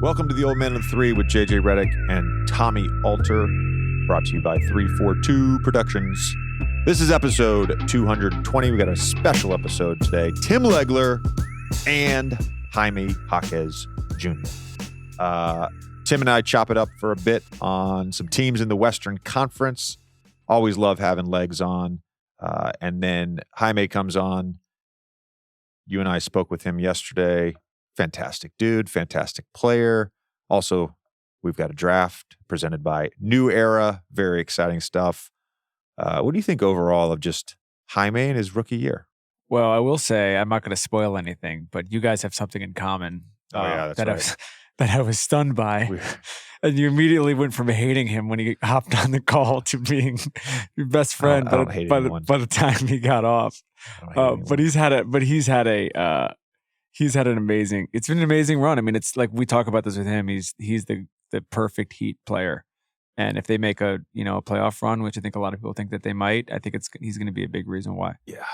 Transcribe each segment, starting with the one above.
Welcome to the Old Man of Three with JJ Reddick and Tommy Alter, brought to you by 342 Productions. This is episode 220. We got a special episode today. Tim Legler and Jaime Jaquez Jr. Tim and I chop it up for a bit on some teams in the Western Conference. Always love having Legs on. And then Jaime comes on. You and I spoke with him yesterday. Fantastic dude, fantastic player. Also, we've got a draft presented by New Era. Very exciting stuff. What do you think overall of just Jaime and his rookie year? Well, I will say, I'm not going to spoil anything, but you guys have something in common. That's right. That I was stunned by. And you immediately went from hating him when he hopped on the call to being your best friend by the time he got off. But he's had an amazing, it's been an amazing run. I mean, it's like we talk about this with him. He's the perfect Heat player. And if they make a playoff run, which I think a lot of people think that they might, I think he's going to be a big reason why. Yeah.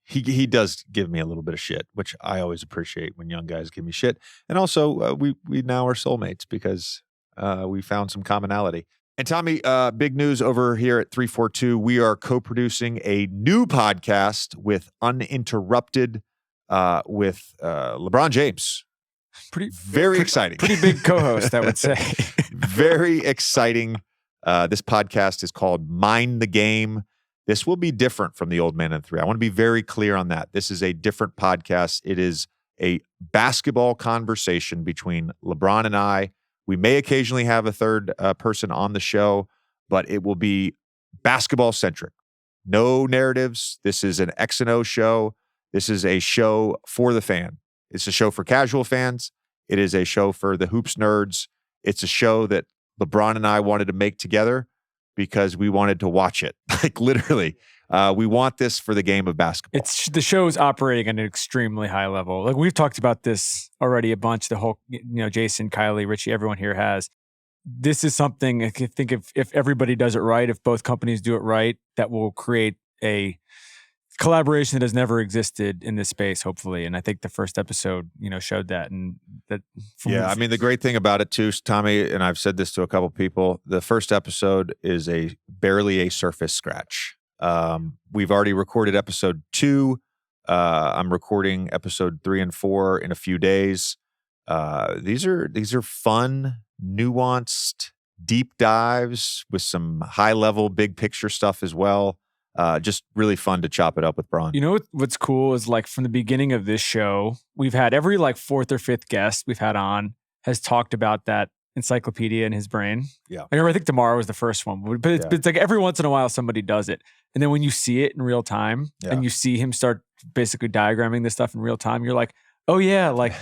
He does give me a little bit of shit, which I always appreciate when young guys give me shit. And also, we now are soulmates because we found some commonality. And Tommy, big news over here at 342. We are co-producing a new podcast with Uninterrupted with LeBron James. Very exciting. Pretty big co-host, I would say. Very exciting. This podcast is called Mind the Game. This will be different from the Old Man and Three. I want to be very clear on that. This is a different podcast. It is a basketball conversation between LeBron and I. We may occasionally have a third person on the show, but it will be basketball-centric. No narratives. This is an X and O show. This is a show for the fan. It's a show for casual fans. It is a show for the hoops nerds. It's a show that LeBron and I wanted to make together because we wanted to watch it. Like literally, we want this for the game of basketball. The show is operating at an extremely high level. Like we've talked about this already a bunch. The whole, Jason, Kylie, Richie, everyone here has. This is something I think if everybody does it right, if both companies do it right, that will create a collaboration that has never existed in this space, hopefully. And I think the first episode, showed that. And that. I mean, the great thing about it too, Tommy, and I've said this to a couple people, the first episode is barely a surface scratch. We've already recorded episode 2. I'm recording episode 3 and 4 in a few days. These are fun, nuanced, deep dives with some high level, big picture stuff as well. Just really fun to chop it up with Bron. You know what's cool is like from the beginning of this show, we've had every like 4th or 5th guest we've had on has talked about that encyclopedia in his brain. Yeah. I think tomorrow was the first one, but it's like every once in a while somebody does it. And then when you see it in real time and you see him start basically diagramming this stuff in real time, you're like, oh yeah, like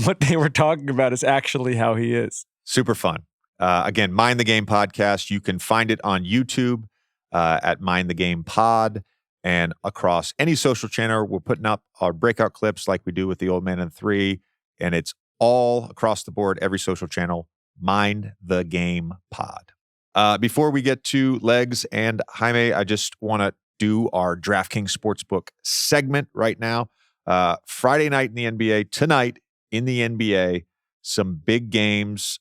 what they were talking about is actually how he is. Super fun. Again, Mind the Game podcast. You can find it on YouTube. At Mind the Game Pod and across any social channel. We're putting up our breakout clips like we do with the Old Man and Three, and it's all across the board, every social channel, Mind the Game Pod. Before we get to Legs and Jaime, I just want to do our DraftKings Sportsbook segment right now. Friday night in the NBA, tonight in the NBA, some big games.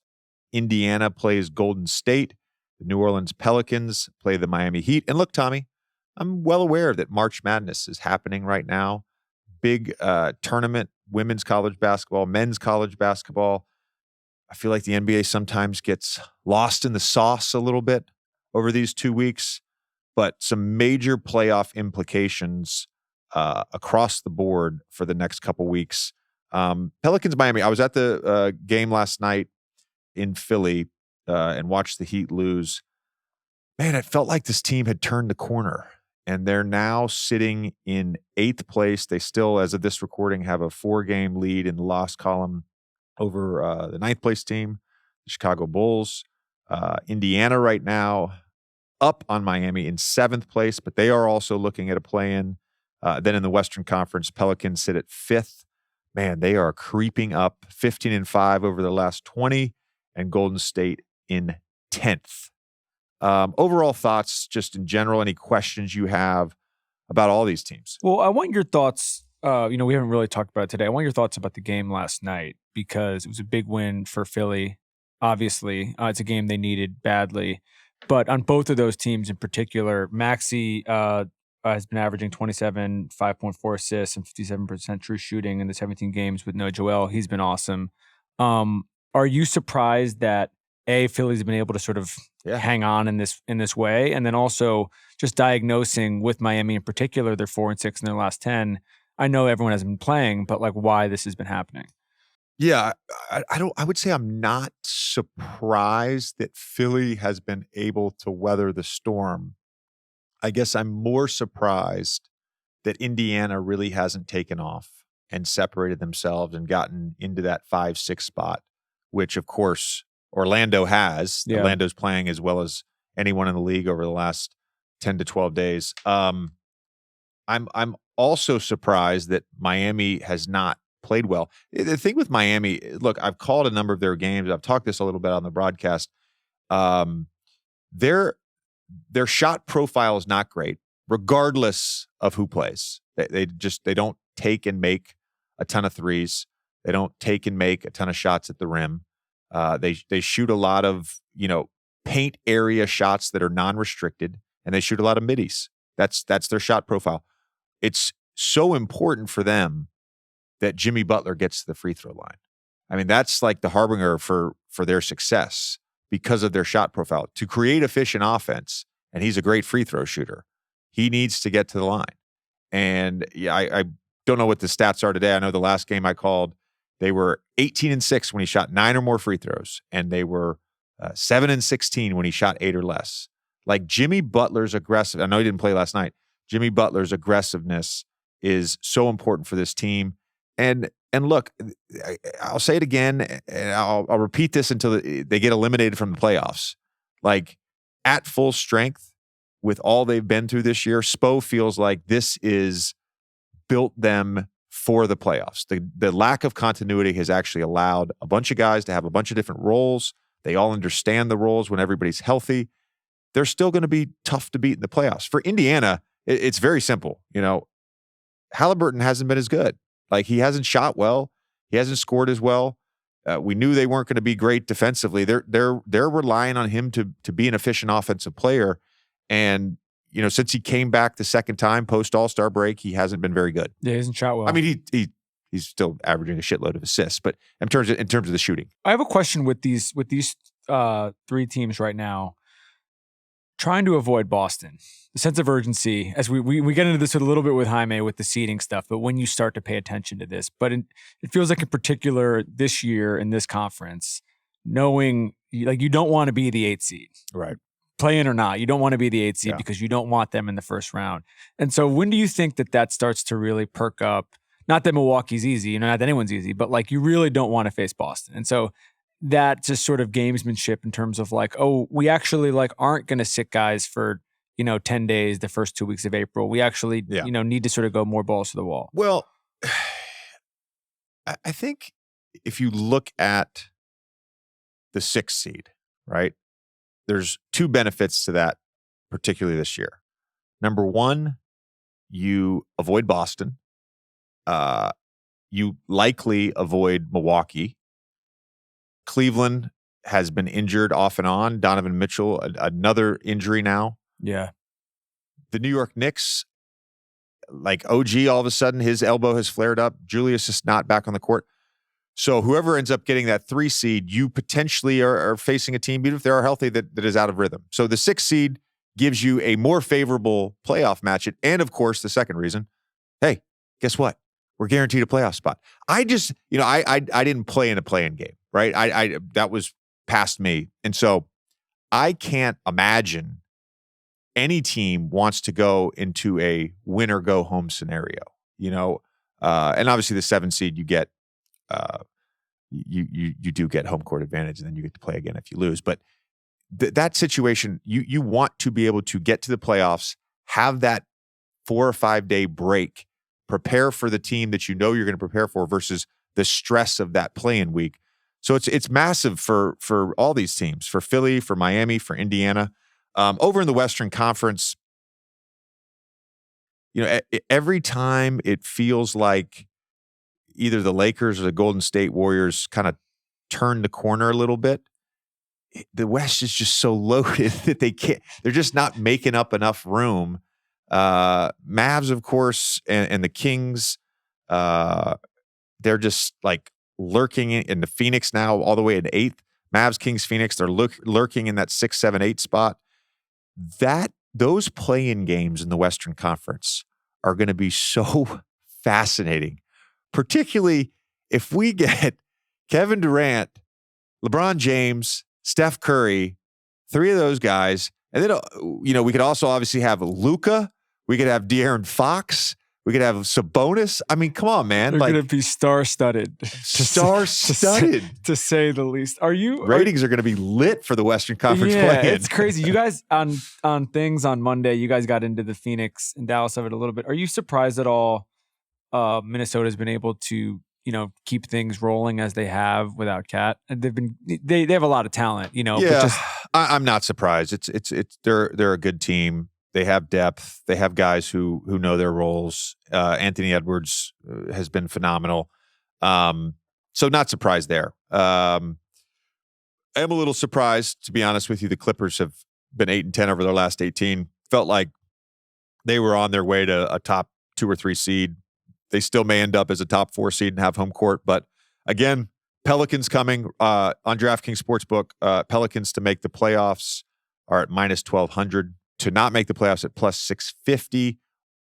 Indiana plays Golden State. The New Orleans Pelicans play the Miami Heat. And look, Tommy, I'm well aware that March Madness is happening right now. Big tournament, women's college basketball, men's college basketball. I feel like the NBA sometimes gets lost in the sauce a little bit over these 2 weeks, but some major playoff implications across the board for the next couple weeks. Pelicans, Miami. I was at the game last night in Philly. And watch the Heat lose. Man, it felt like this team had turned the corner, and they're now sitting in 8th place. They still, as of this recording, have a 4-game lead in the loss column over the 9th place team, the Chicago Bulls. Indiana right now up on Miami in 7th place, but they are also looking at a play-in. Then in the Western Conference, Pelicans sit at 5th. Man, they are creeping up 15-5 over the last 20, and Golden State in 10th. Overall thoughts, just in general, any questions you have about all these teams? Well, I want your thoughts we haven't really talked about it today. I want your thoughts about the game last night because it was a big win for Philly. Obviously, it's a game they needed badly. But on both of those teams in particular, Maxey has been averaging 27, 5.4 assists, and 57% true shooting in the 17 games with no Joel. He's been awesome. Are you surprised that Philly's been able to sort of hang on in this way, and then also just diagnosing with Miami in particular, they're 4-6 in their last 10. I know everyone hasn't been playing, but like why this has been happening? Yeah, I would say I'm not surprised that Philly has been able to weather the storm. I guess I'm more surprised that Indiana really hasn't taken off and separated themselves and gotten into that 5-6 spot, which of course Orlando has. Yeah. Orlando's playing as well as anyone in the league over the last 10 to 12 days. I'm also surprised that Miami has not played well. The thing with Miami, look, I've called a number of their games. I've talked this a little bit on the broadcast. Their shot profile is not great, regardless of who plays. They don't take and make a ton of threes. They don't take and make a ton of shots at the rim. They shoot a lot of paint area shots that are non-restricted, and they shoot a lot of middies. That's their shot profile. It's so important for them that Jimmy Butler gets to the free throw line. I mean, that's like the harbinger for their success because of their shot profile. To create efficient offense, and he's a great free throw shooter, he needs to get to the line. And I don't know what the stats are today. I know the last game I called, they were 18-6 when he shot 9 or more free throws, and they were 7-16 when he shot 8 or less. Like Jimmy Butler's aggressive, I know he didn't play last night. Jimmy Butler's aggressiveness is so important for this team. And look, I'll say it again, and I'll repeat this until they get eliminated from the playoffs. Like at full strength, with all they've been through this year, Spo feels like this is built them for the playoffs. The lack of continuity has actually allowed a bunch of guys to have a bunch of different roles. They all understand the roles when everybody's healthy. They're still going to be tough to beat in the playoffs. For Indiana, it's very simple. Halliburton hasn't been as good. Like he hasn't shot well. He hasn't scored as well. We knew they weren't going to be great defensively. They're relying on him to be an efficient offensive player. And since he came back the second time post All-Star break, he hasn't been very good. Yeah, he hasn't shot well. I mean, he's still averaging a shitload of assists, but in terms of the shooting, I have a question with these three teams right now. Trying to avoid Boston, the sense of urgency, as we get into this a little bit with Jaime with the seeding stuff, but when you start to pay attention to this, it feels like in particular this year in this conference, knowing like you don't want to be the 8th seed, right? Play in or not, you don't want to be the 8th seed because you don't want them in the first round. And so when do you think that starts to really perk up? Not that Milwaukee's easy, not that anyone's easy, but like you really don't want to face Boston. And so that just sort of gamesmanship in terms of like, oh, we actually like aren't going to sit guys for 10 days the first 2 weeks of April. We actually need to sort of go more balls to the wall. Well, I think if you look at the 6th seed, right, there's 2 benefits to that, particularly this year. Number one, you avoid Boston. You likely avoid Milwaukee. Cleveland has been injured off and on. Donovan Mitchell, another injury now. Yeah. The New York Knicks, like OG, all of a sudden his elbow has flared up. Julius is not back on the court. So whoever ends up getting that 3 seed, you potentially are facing a team, even if they are healthy, that is out of rhythm. So the 6th seed gives you a more favorable playoff match. And of course, the second reason, hey, guess what? We're guaranteed a playoff spot. I just, I didn't play in a play-in game, right? I that was past me. And so I can't imagine any team wants to go into a win or go home scenario, and obviously the 7 seed you get, you do get home court advantage, and then you get to play again if you lose. But that situation, you want to be able to get to the playoffs, have that 4 or 5 day break, prepare for the team that you're going to prepare for versus the stress of that play-in week. So it's massive for all these teams, for Philly, for Miami, for Indiana. Over in the Western Conference, every time it feels like either the Lakers or the Golden State Warriors kind of turn the corner a little bit, the West is just so loaded that they're just not making up enough room. Mavs, of course, and the Kings, they're just like lurking in the Phoenix now all the way in 8th. Mavs, Kings, Phoenix, they're lurking in that 6, 7, 8 spot. Those play-in games in the Western Conference are going to be so fascinating, particularly if we get Kevin Durant, LeBron James, Steph Curry, 3 of those guys. And then, we could also obviously have Luka. We could have De'Aaron Fox. We could have Sabonis. I mean, come on, man. They're going to be star-studded. Star-studded. To say the least. Ratings are going to be lit for the Western Conference play-in. It's crazy. You guys, on things on Monday, you guys got into the Phoenix and Dallas of it a little bit. Are you surprised at all Minnesota's been able to keep things rolling as they have without Cat? And they have a lot of talent, Yeah, I'm not surprised. They're a good team. They have depth. They have guys who know their roles. Anthony Edwards has been phenomenal. So not surprised there. I am a little surprised, to be honest with you. The Clippers have been 8-10 over their last 18. Felt like they were on their way to a top 2 or 3 seed. They still may end up as a top 4 seed and have home court. But again, Pelicans coming on DraftKings Sportsbook. Pelicans to make the playoffs are at minus 1,200. To not make the playoffs at plus 650.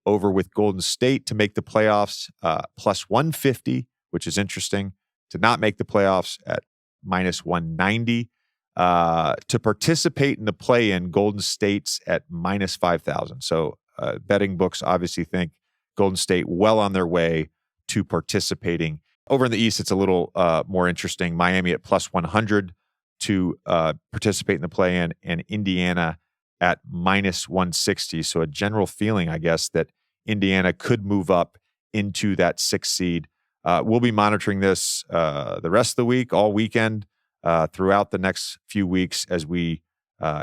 Over with Golden State to make the playoffs plus 150, which is interesting. To not make the playoffs at minus 190. To participate in the play-in, Golden State's at minus 5,000. So betting books obviously think Golden State well on their way to participating. Over in the East, it's a little more interesting. Miami at plus 100 to participate in the play-in, and Indiana at minus 160. So a general feeling, I guess, that Indiana could move up into that 6th seed. We'll be monitoring this the rest of the week, all weekend, throughout the next few weeks as we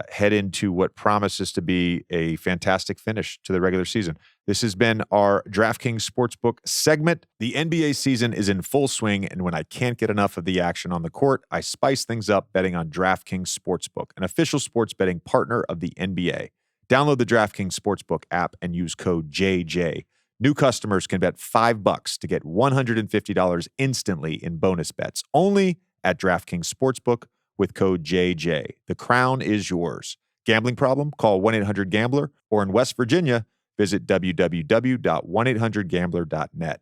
head into what promises to be a fantastic finish to the regular season. This has been our DraftKings Sportsbook segment. The NBA season is in full swing, and when I can't get enough of the action on the court, I spice things up betting on DraftKings Sportsbook, an official sports betting partner of the NBA. Download the DraftKings Sportsbook app and use code JJ. New customers can bet $5 to get $150 instantly in bonus bets, only at DraftKings Sportsbook with code JJ. The crown is yours. Gambling problem? Call 1-800-GAMBLER, or in West Virginia, visit www.1800gambler.net.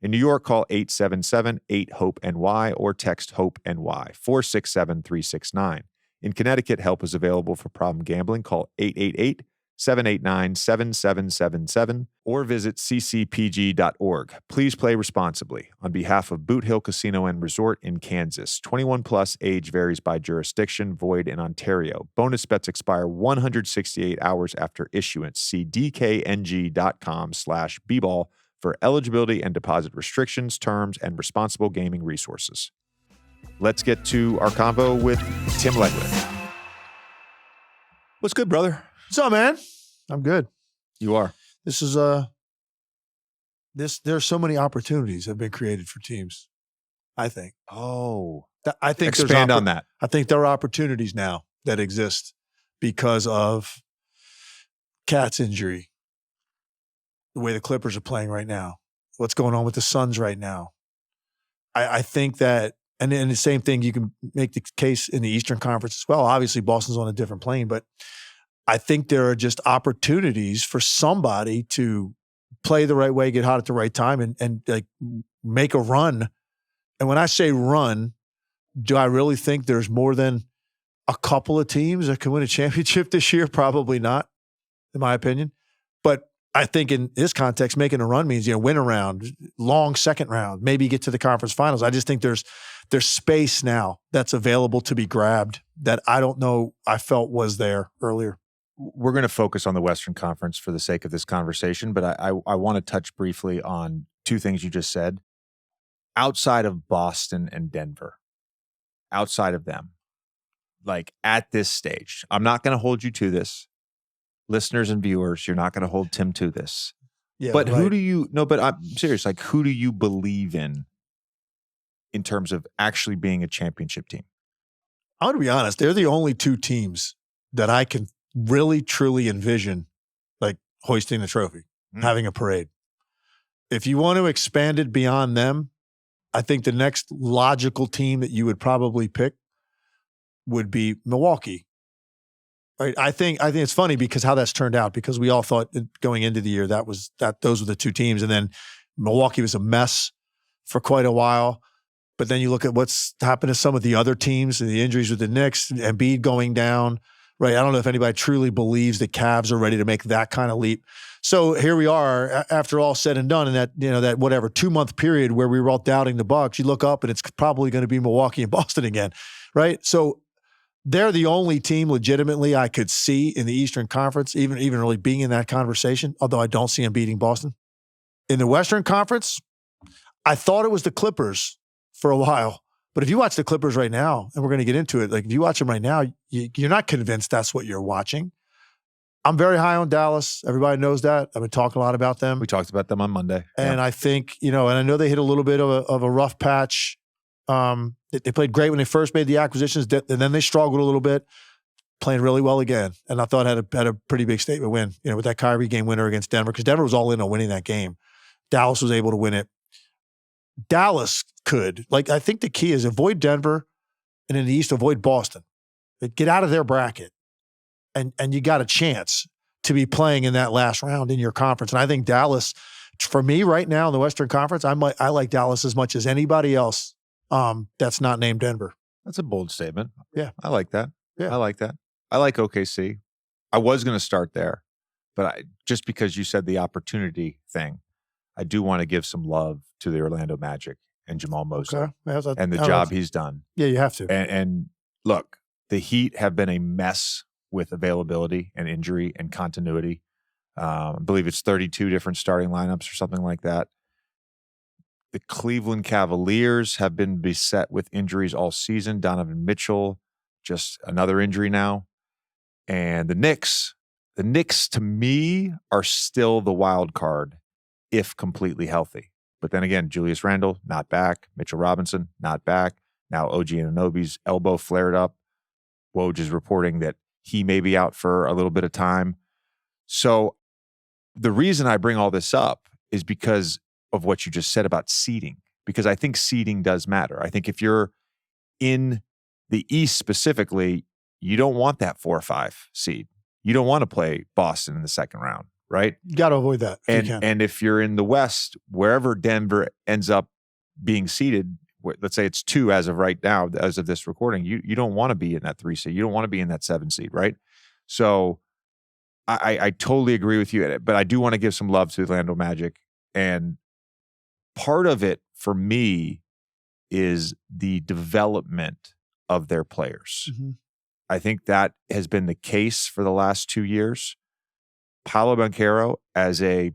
In New York, call 877-8-HOPE-NY or text HOPE-NY 467-369. In Connecticut, help is available for problem gambling. Call 888-789-7777 or visit ccpg.org. Please play responsibly. On behalf of Boot Hill Casino and Resort in Kansas, 21 plus, age varies by jurisdiction, void in Ontario. Bonus bets expire 168 hours after issuance. See dkng.com/bball for eligibility and deposit restrictions, terms, and responsible gaming resources. Let's get to our convo with Tim Legler. What's good, brother? What's up, man? I'm good. You are. This is there's so many opportunities have been created for teams, I think. Oh. I think expand on that. I think there are opportunities now that exist because of Cat's injury, the way the Clippers are playing right now, what's going on with the Suns right now. I think that, and the same thing, you can make the case in the Eastern Conference as well. Obviously, Boston's on a different plane, but I think there are just opportunities for somebody to play the right way, get hot at the right time, and like make a run. And when I say run, do I really think there's more than a couple of teams that can win a championship this year? Probably not, in my opinion. But I think in this context, making a run means, win a round, long second round, maybe get to the conference finals. I just think there's space now that's available to be grabbed that I don't know I felt was there earlier. We're going to focus on the Western Conference for the sake of this conversation, but I want to touch briefly on two things you just said. Outside of Boston and Denver, outside of them, like at this stage, I'm not going to hold you to this. Listeners and viewers, you're not going to hold Tim to this. Yeah, but right. who do you? No, but I'm serious. Like, who do you believe in terms of actually being a championship team? I'm going to be honest. They're the only two teams that I can really, truly envision like hoisting the trophy, having a parade. If you want to expand it beyond them, I think the next logical team that you would probably pick would be Milwaukee. Right? I think it's funny because how that's turned out, because we all thought going into the year those were the two teams, and then Milwaukee was a mess for quite a while. But then you look at what's happened to some of the other teams and the injuries with the Knicks, Embiid going down, right? I don't know if anybody truly believes the Cavs are ready to make that kind of leap. So here we are, after all said and done, in that, that whatever 2-month period where we were all doubting the Bucks, you look up and it's probably going to be Milwaukee and Boston again, right? So they're the only team legitimately I could see in the Eastern Conference, even really being in that conversation, although I don't see them beating Boston. In the Western Conference, I thought it was the Clippers for a while. But if you watch the Clippers right now, and we're going to get into it, like if you watch them right now, you're not convinced that's what you're watching. I'm very high on Dallas. Everybody knows that. I've been talking a lot about them. We talked about them on Monday. And I think, and I know they hit a little bit of a rough patch. They played great when they first made the acquisitions, and then they struggled a little bit, playing really well again. And I thought had a pretty big statement win, with that Kyrie game winner against Denver, because Denver was all in on winning that game. Dallas was able to win it. Dallas could. I think the key is avoid Denver, and in the East, avoid Boston. Get out of their bracket, and you got a chance to be playing in that last round in your conference. And I think Dallas, for me right now in the Western Conference, I like Dallas as much as anybody else that's not named Denver. That's a bold statement. Yeah. I like that. Yeah. I like that. I like OKC. I was going to start there, but just because you said the opportunity thing, I do want to give some love to the Orlando Magic and Jamal Mosley and the job he's done. Yeah, you have to. And look, the Heat have been a mess with availability and injury and continuity. I believe it's 32 different starting lineups or something like that. The Cleveland Cavaliers have been beset with injuries all season. Donovan Mitchell, just another injury now. And the Knicks to me are still the wild card if completely healthy. But then again, Julius Randle, not back. Mitchell Robinson, not back. Now OG Anunoby's elbow flared up. Woj is reporting that he may be out for a little bit of time. So the reason I bring all this up is because of what you just said about seeding, because I think seeding does matter. I think if you're in the East specifically, you don't want that 4 or 5 seed. You don't want to play Boston in the second round, right? You got to avoid that. And if you're in the West, wherever Denver ends up being seeded, let's say it's 2 as of right now, as of this recording, you don't want to be in that 3 seed. You don't want to be in that 7 seed, right? So I totally agree with you, but I do want to give some love to the Orlando Magic. And part of it for me is the development of their players. Mm-hmm. I think that has been the case for the last 2 years. Paolo Banchero as a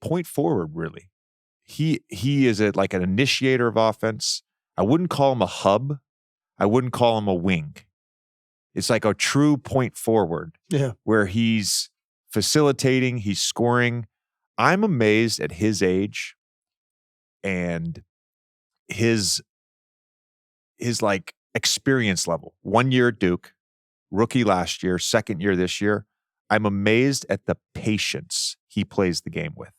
point forward, really. He is like an initiator of offense. I wouldn't call him a hub. I wouldn't call him a wing. It's like a true point forward. Yeah. Where he's facilitating, he's scoring. I'm amazed at his age and his like experience level. 1 year at Duke, rookie last year, second year this year. I'm amazed at the patience he plays the game with.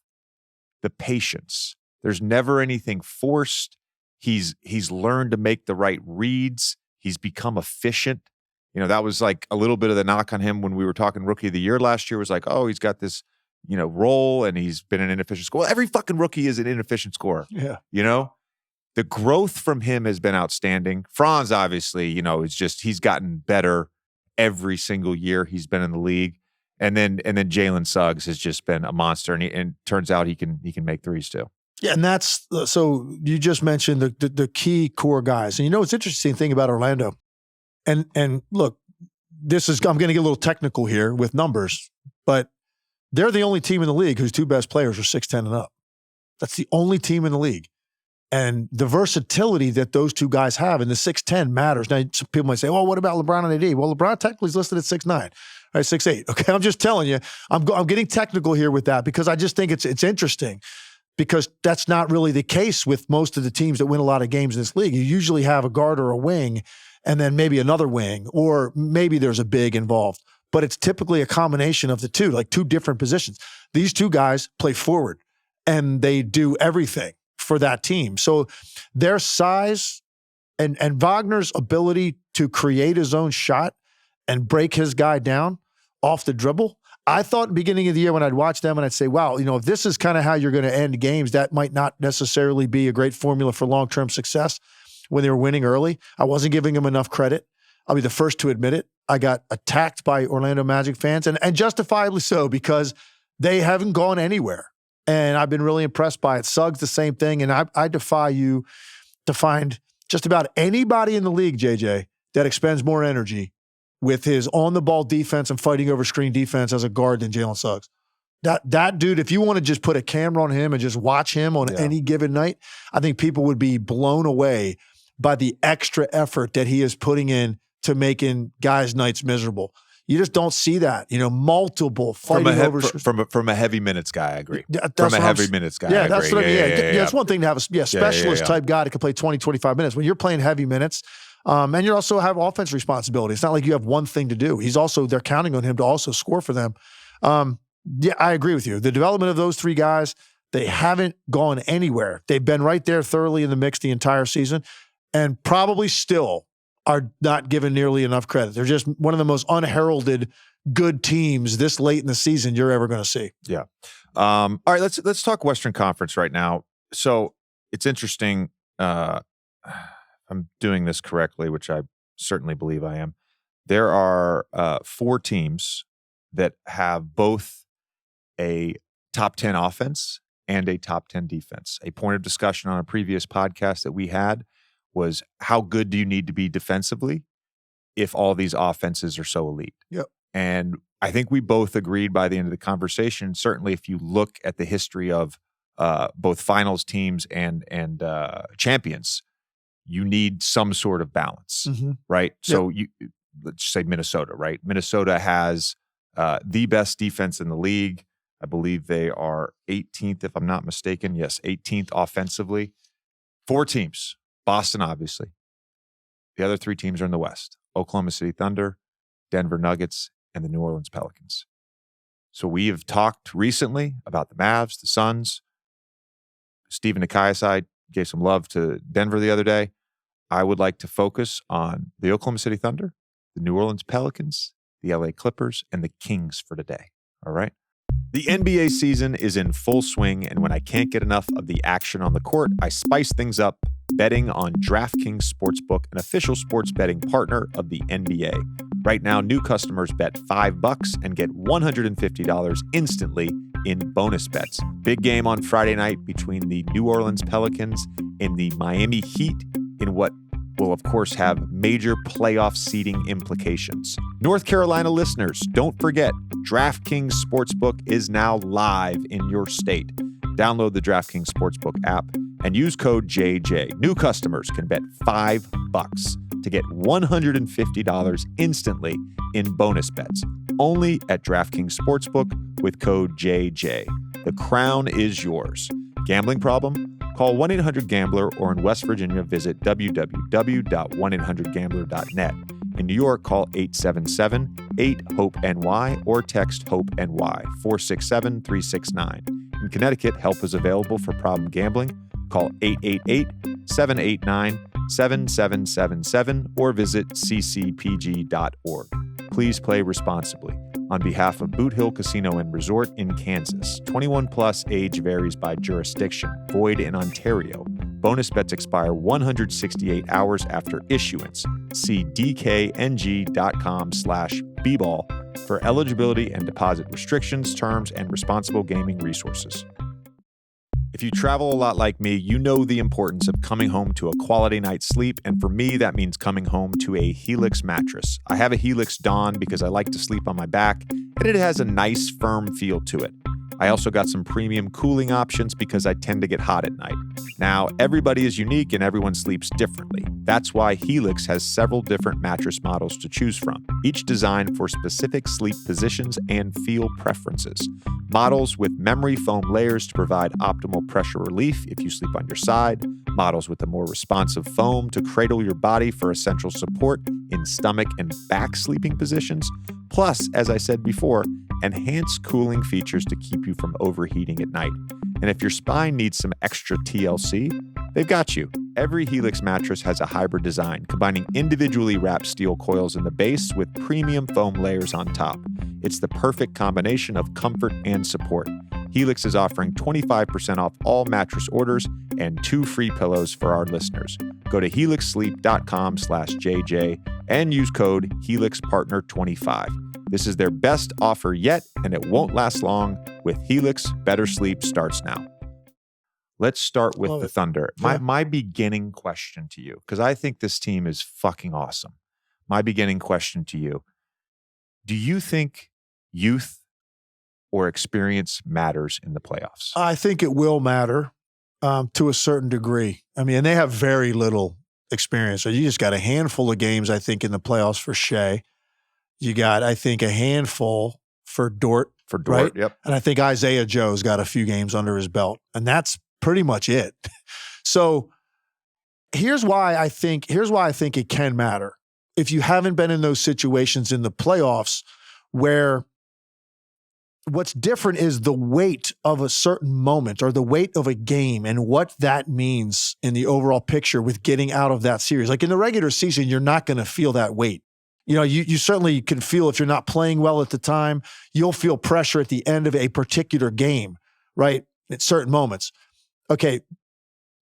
The patience. There's never anything forced. He's learned to make the right reads. He's become efficient. That was like a little bit of the knock on him when we were talking rookie of the year last year, was like, oh, he's got this, role and he's been an inefficient scorer. Well, every fucking rookie is an inefficient scorer. Yeah. The growth from him has been outstanding. Franz, obviously, he's gotten better every single year he's been in the league. And then Jalen Suggs has just been a monster, and turns out he can make threes too. Yeah, and that's so you just mentioned the key core guys, and it's interesting thing about Orlando, and look, I'm going to get a little technical here with numbers, but they're the only team in the league whose 2 best players are 6'10" and up. That's the only team in the league. And the versatility that those 2 guys have, and the 6'10" matters. Now, some people might say, well, what about LeBron and AD? Well, LeBron technically is listed at 6'9". right, 6'8". Okay, I'm just telling you, I'm getting technical here with that because I just think it's interesting because that's not really the case with most of the teams that win a lot of games in this league. You usually have a guard or a wing and then maybe another wing, or maybe there's a big involved. But it's typically a combination of the two, like two different positions. These two guys play forward and they do everything for that team. So their size and Wagner's ability to create his own shot and break his guy down off the dribble, I thought at the beginning of the year when I'd watch them and I'd say, wow, if this is kind of how you're going to end games, that might not necessarily be a great formula for long-term success when they were winning early. I wasn't giving them enough credit. I'll be the first to admit it. I got attacked by Orlando Magic fans, and justifiably so, because they haven't gone anywhere. And I've been really impressed by it. Suggs, the same thing. And I defy you to find just about anybody in the league, JJ, that expends more energy with his on-the-ball defense and fighting over screen defense as a guard than Jalen Suggs. That dude, if you want to just put a camera on him and just watch him on any given night, I think people would be blown away by the extra effort that he is putting in to making guys' nights miserable. You just don't see that, multiple fighting over from a heavy minutes guy. I agree. From a heavy minutes guy. Yeah, that's I agree. what I mean. Yeah, it's one thing to have a specialist type guy that can play 20, 25 minutes. When you're playing heavy minutes, and you also have offense responsibility. It's not like you have one thing to do. They're counting on him to also score for them. Yeah, I agree with you. The development of those three guys, they haven't gone anywhere. They've been right there thoroughly in the mix the entire season, and probably still are not given nearly enough credit. They're just one of the most unheralded good teams this late in the season you're ever going to see. Yeah. All right, let's talk Western Conference right now. So it's interesting. I'm doing this correctly, which I certainly believe I am. There are 4 teams that have both a top 10 offense and a top 10 defense. A point of discussion on a previous podcast that we had was how good do you need to be defensively if all these offenses are so elite? Yep. And I think we both agreed by the end of the conversation, certainly if you look at the history of both finals teams and champions, you need some sort of balance, right? So let's say Minnesota, right? Minnesota has the best defense in the league. I believe they are 18th, if I'm not mistaken. Yes, 18th offensively. 4 teams. Boston, obviously. The other 3 teams are in the West. Oklahoma City Thunder, Denver Nuggets, and the New Orleans Pelicans. So we have talked recently about the Mavs, the Suns. Stephen Nikiaside gave some love to Denver the other day. I would like to focus on the Oklahoma City Thunder, the New Orleans Pelicans, the LA Clippers, and the Kings for today. All right? The NBA season is in full swing, and when I can't get enough of the action on the court, I spice things up betting on DraftKings Sportsbook, an official sports betting partner of the NBA. Right now, new customers bet $5 and get $150 instantly in bonus bets. Big game on Friday night between the New Orleans Pelicans and the Miami Heat in what will, of course, have major playoff seeding implications. North Carolina listeners, don't forget, DraftKings Sportsbook is now live in your state. Download the DraftKings Sportsbook app and use code JJ. New customers can bet $5 to get $150 instantly in bonus bets. Only at DraftKings Sportsbook with code JJ. The crown is yours. Gambling problem? Call 1-800-GAMBLER or in West Virginia, visit www.1800gambler.net. In New York, call 877-8-HOPE-NY or text HOPE-NY 467-369. In Connecticut, help is available for problem gambling. Call 888-789-7777 or visit ccpg.org. Please play responsibly. On behalf of Boot Hill Casino and Resort in Kansas, 21 plus, age varies by jurisdiction, void in Ontario. Bonus bets expire 168 hours after issuance. See dkng.com/bball for eligibility and deposit restrictions, terms, and responsible gaming resources. If you travel a lot like me, you know the importance of coming home to a quality night's sleep, and for me, that means coming home to a Helix mattress. I have a Helix Dawn because I like to sleep on my back, and it has a nice, firm feel to it. I also got some premium cooling options because I tend to get hot at night. Now, everybody is unique and everyone sleeps differently. That's why Helix has several different mattress models to choose from, each designed for specific sleep positions and feel preferences. Models with memory foam layers to provide optimal pressure relief if you sleep on your side. Models with a more responsive foam to cradle your body for essential support in stomach and back sleeping positions. Plus, as I said before, enhanced cooling features to keep you from overheating at night. And if your spine needs some extra TLC, they've got you. Every Helix mattress has a hybrid design, combining individually wrapped steel coils in the base with premium foam layers on top. It's the perfect combination of comfort and support. Helix is offering 25% off all mattress orders and 2 free pillows for our listeners. Go to helixsleep.com/JJ and use code HelixPartner25. This is their best offer yet, and it won't last long. With Helix, better sleep starts now. Let's start with the Thunder. My beginning question to you, because I think this team is fucking awesome. My beginning question to you, do you think youth or experience matters in the playoffs? I think it will matter to a certain degree. I mean, and they have very little experience. So you just got a handful of games, I think, in the playoffs for Shea. You got, I think, a handful for Dort. For Dort, right? Yep. And I think Isaiah Joe's got a few games under his belt. And that's pretty much it. So here's why I think it can matter. If you haven't been in those situations in the playoffs where what's different is the weight of a certain moment or the weight of a game and what that means in the overall picture with getting out of that series. Like in the regular season, you're not going to feel that weight. You know, you certainly can feel if you're not playing well at the time, you'll feel pressure at the end of a particular game, right? At certain moments. Okay,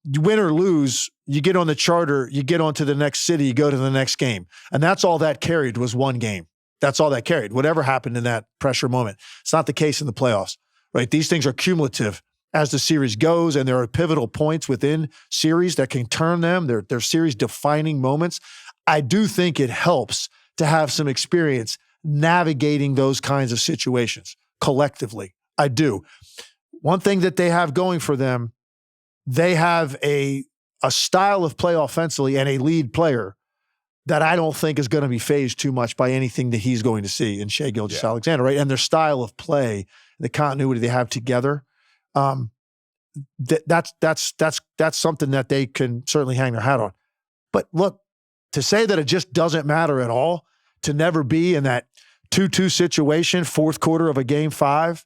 you win or lose, you get on the charter, you get on to the next city, you go to the next game. And that's all that carried was one game. That's all that carried, whatever happened in that pressure moment. It's not the case in the playoffs, right? These things are cumulative as the series goes, and there are pivotal points within series that can turn them. They're series-defining moments. I do think it helps to have some experience navigating those kinds of situations collectively. I do. One thing that they have going for them, they have a style of play offensively and a lead player that I don't think is going to be phased too much by anything that he's going to see in Shai Gilgeous-Alexander, right? And their style of play, the continuity they have together, that's something that they can certainly hang their hat on. But look, to say that it just doesn't matter at all, to never be in that 2-2 situation, fourth quarter of a game 5,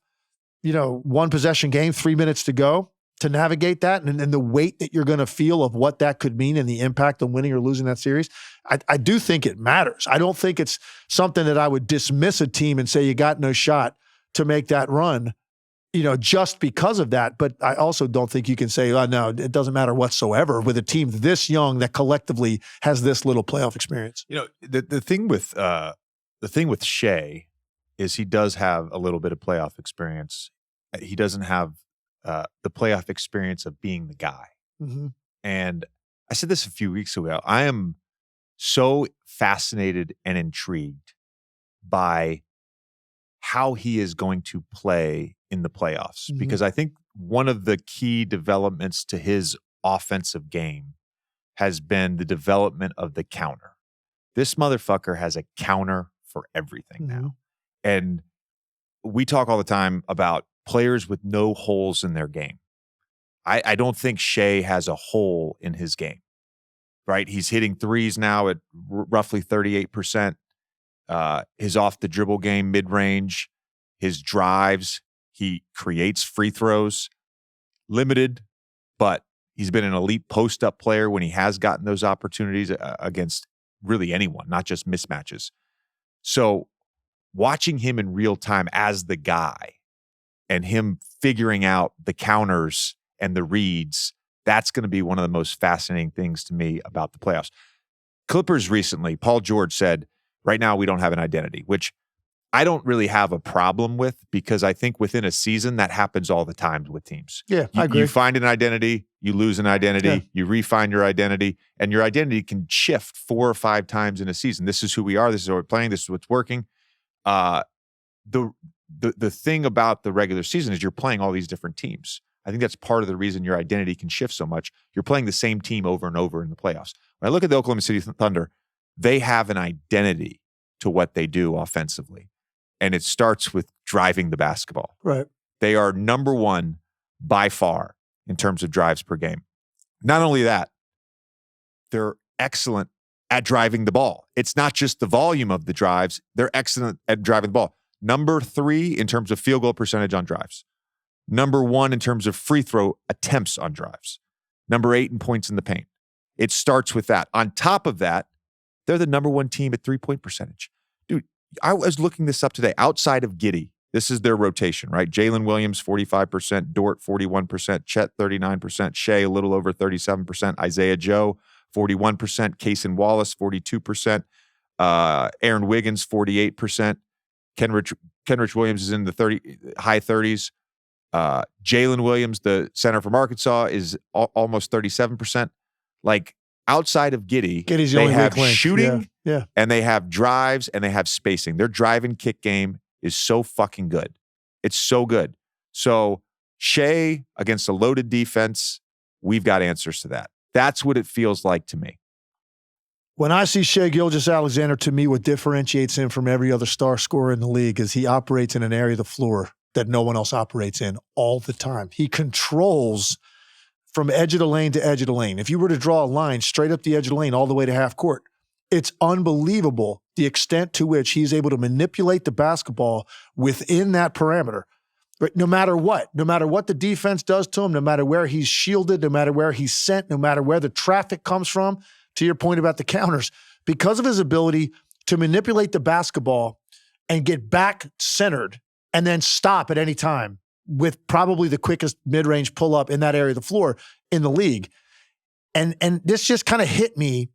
one possession game, 3 minutes to go, to navigate that and the weight that you're going to feel of what that could mean and the impact on winning or losing that series, I do think it matters. I don't think it's something that I would dismiss a team and say you got no shot to make that run, just because of that. But I also don't think you can say, oh, no, it doesn't matter whatsoever with a team this young that collectively has this little playoff experience. The thing with Shai is he does have a little bit of playoff experience. He doesn't have the playoff experience of being the guy. Mm-hmm. And I said this a few weeks ago. I am so fascinated and intrigued by how he is going to play in the playoffs, Mm-hmm. because I think one of the key developments to his offensive game has been the development of the counter. This motherfucker has a counter for everything Mm-hmm. now. And we talk all the time about players with no holes in their game. I don't think Shai has a hole in his game, right? He's hitting threes now at roughly 38%. His off the dribble game, mid-range, his drives, he creates free throws, limited, but he's been an elite post-up player when he has gotten those opportunities against really anyone, not just mismatches. So watching him in real time as the guy and him figuring out the counters and the reads, that's going to be one of the most fascinating things to me about the playoffs. Clippers recently, Paul George said, right now we don't have an identity, which I don't really have a problem with, because I think within a season that happens all the time with teams. Yeah, I agree. You find an identity, you lose an identity, Yeah. you refine your identity, and your identity can shift 4 or 5 times in a season. This is who we are. This is what we're playing. This is what's working. The the thing about the regular season is you're playing all these different teams. I think that's part of the reason your identity can shift so much. You're playing the same team over and over in the playoffs. When I look at the Oklahoma City Thunder, they have an identity to what they do offensively. And it starts with driving the basketball. Right. They are number one by far in terms of drives per game. Not only that, they're excellent at driving the ball. It's not just the volume of the drives. They're excellent at driving the ball. Number 3 in terms of field goal percentage on drives. Number 1 in terms of free throw attempts on drives. Number 8 in points in the paint. It starts with that. On top of that, they're the number 1 team at 3-point percentage. Dude, I was looking this up today. Outside of Giddey, this is their rotation, right? Jalen Williams, 45%, Dort, 41%, Chet, 39%, Shea, a little over 37%, Isaiah Joe, 41%, Cason Wallace, 42%, Aaron Wiggins, 48%, Kenrich Williams is in the high 30s. Jalen Williams, the center from Arkansas, is almost 37%. Like, outside of Giddey's they only have weak link. shooting, Yeah. and they have drives, and they have spacing. Their drive and kick game is so fucking good. It's so good. So Shea against a loaded defense, we've got answers to that. That's what it feels like to me. When I see Shai Gilgeous-Alexander, to me, what differentiates him from every other star scorer in the league is he operates in an area of the floor that no one else operates in all the time. He controls from edge of the lane to edge of the lane. If you were to draw a line straight up the edge of the lane all the way to half court, it's unbelievable the extent to which he's able to manipulate the basketball within that parameter. But no matter what the defense does to him, no matter where he's shielded, no matter where he's sent, no matter where the traffic comes from, to your point about the counters, because of his ability to manipulate the basketball and get back centered and then stop at any time with probably the quickest mid-range pull-up in that area of the floor in the league. And this just kind of hit me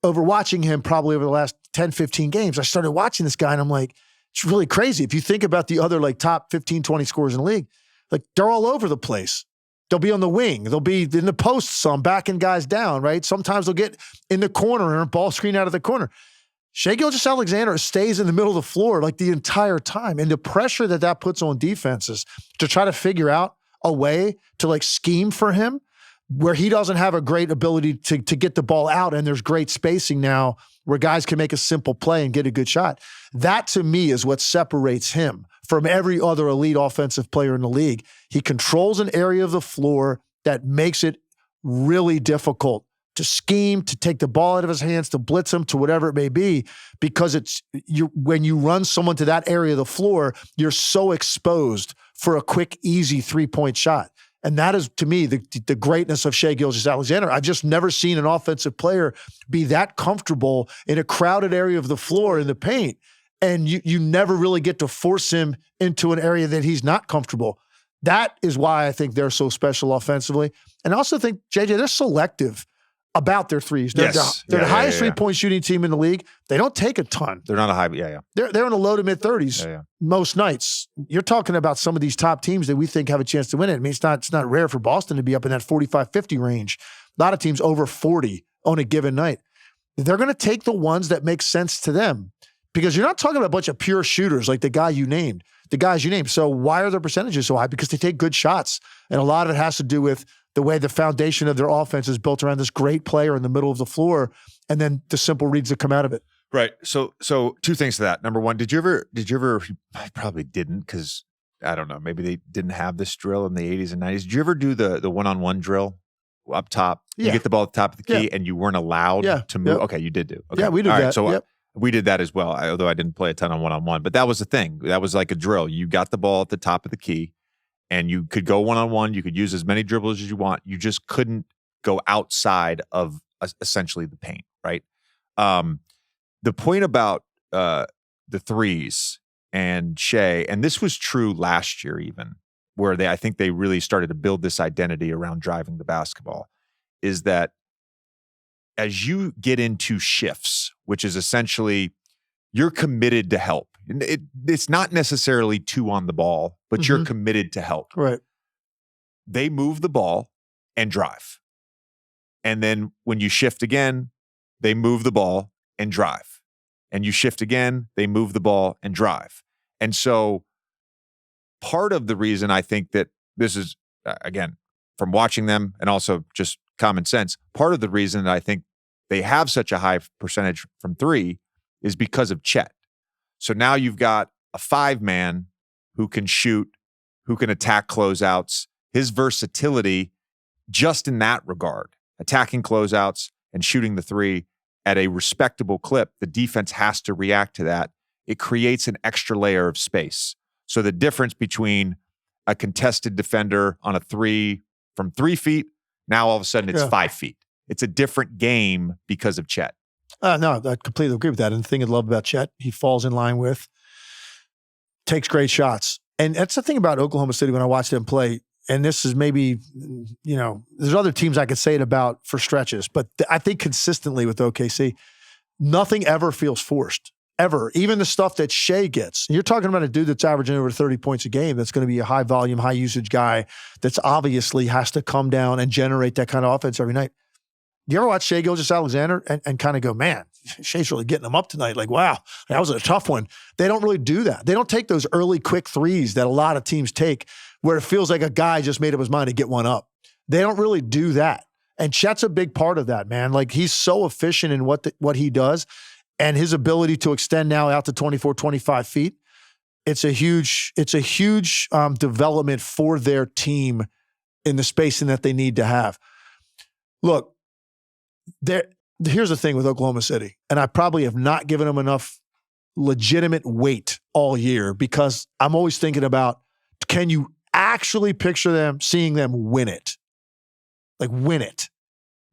over watching him probably over the last 10, 15 games. I started watching this guy and I'm like, it's really crazy. If you think about the other like top 15, 20 scorers in the league, like they're all over the place. They'll be on the wing. They'll be in the post some, backing guys down, right? Sometimes they'll get in the corner and a ball screen out of the corner. Shai Gilgeous-Alexander stays in the middle of the floor like the entire time. And the pressure that puts on defenses to try to figure out a way to like scheme for him where he doesn't have a great ability to get the ball out and there's great spacing now where guys can make a simple play and get a good shot. That to me is what separates him from every other elite offensive player in the league. He controls an area of the floor that makes it really difficult to scheme, to take the ball out of his hands, to blitz him, to whatever it may be, because when you run someone to that area of the floor, you're so exposed for a quick, easy 3-point shot. And that is, to me, the greatness of Shai Gilgeous-Alexander. I've just never seen an offensive player be that comfortable in a crowded area of the floor in the paint. And you never really get to force him into an area that he's not comfortable. That is why I think they're so special offensively. And I also think, JJ, they're selective about their threes. They're the highest 3-point shooting team in the league. They don't take a ton. They're not a high, They're in the low to mid 30s most nights. You're talking about some of these top teams that we think have a chance to win it. I mean, it's not rare for Boston to be up in that 45-50 range. A lot of teams over 40 on a given night. They're going to take the ones that make sense to them because you're not talking about a bunch of pure shooters like the guys you named. So why are their percentages so high? Because they take good shots. And a lot of it has to do with the way the foundation of their offense is built around this great player in the middle of the floor, and then the simple reads that come out of it. Right. So two things to that. Number one, did you ever? I probably didn't because I don't know. Maybe they didn't have this drill in the 80s and 90s. Did you ever do the one-on-one drill up top? Yeah. You get the ball at the top of the key and you weren't allowed to move. Yep. Okay, you did do. Okay. Yeah, we did All that. Right, so yep. we did that as well, although I didn't play a ton on one-on-one. But that was the thing. That was like a drill. You got the ball at the top of the key. And you could go one-on-one. You could use as many dribbles as you want. You just couldn't go outside of essentially the paint, right? The point about the threes and Shai, and this was true last year even, where I think they really started to build this identity around driving the basketball, is that as you get into shifts, which is essentially you're committed to help. It's not necessarily 2 on the ball, but you're committed to help. Right. They move the ball and drive. And then when you shift again, they move the ball and drive. And you shift again, they move the ball and drive. And so part of the reason I think that this is, again, from watching them and also just common sense, part of the reason that I think they have such a high percentage from three is because of Chet. So now you've got a 5-man who can shoot, who can attack closeouts. His versatility just in that regard, attacking closeouts and shooting the three at a respectable clip, the defense has to react to that. It creates an extra layer of space. So the difference between a contested defender on a three from 3 feet, now all of a sudden it's 5 feet. It's a different game because of Chet. No, I completely agree with that. And the thing I love about Chet, he falls in line with, takes great shots. And that's the thing about Oklahoma City when I watch them play. And this is maybe, there's other teams I could say it about for stretches, but I think consistently with OKC, nothing ever feels forced, ever. Even the stuff that Shea gets. And you're talking about a dude that's averaging over 30 points a game that's going to be a high volume, high usage guy that's obviously has to come down and generate that kind of offense every night. Do you ever watch Shea Gilgeous-Alexander and kind of go, man, Shea's really getting them up tonight. Like, wow, that was a tough one. They don't really do that. They don't take those early quick threes that a lot of teams take where it feels like a guy just made up his mind to get one up. They don't really do that. And Chet's a big part of that, man. Like, he's so efficient in what he does and his ability to extend now out to 24, 25 feet. It's a huge development for their team in the spacing that they need to have. Look, here's the thing with Oklahoma City, and I probably have not given them enough legitimate weight all year because I'm always thinking about, can you actually picture them, seeing them win it? Like, win it.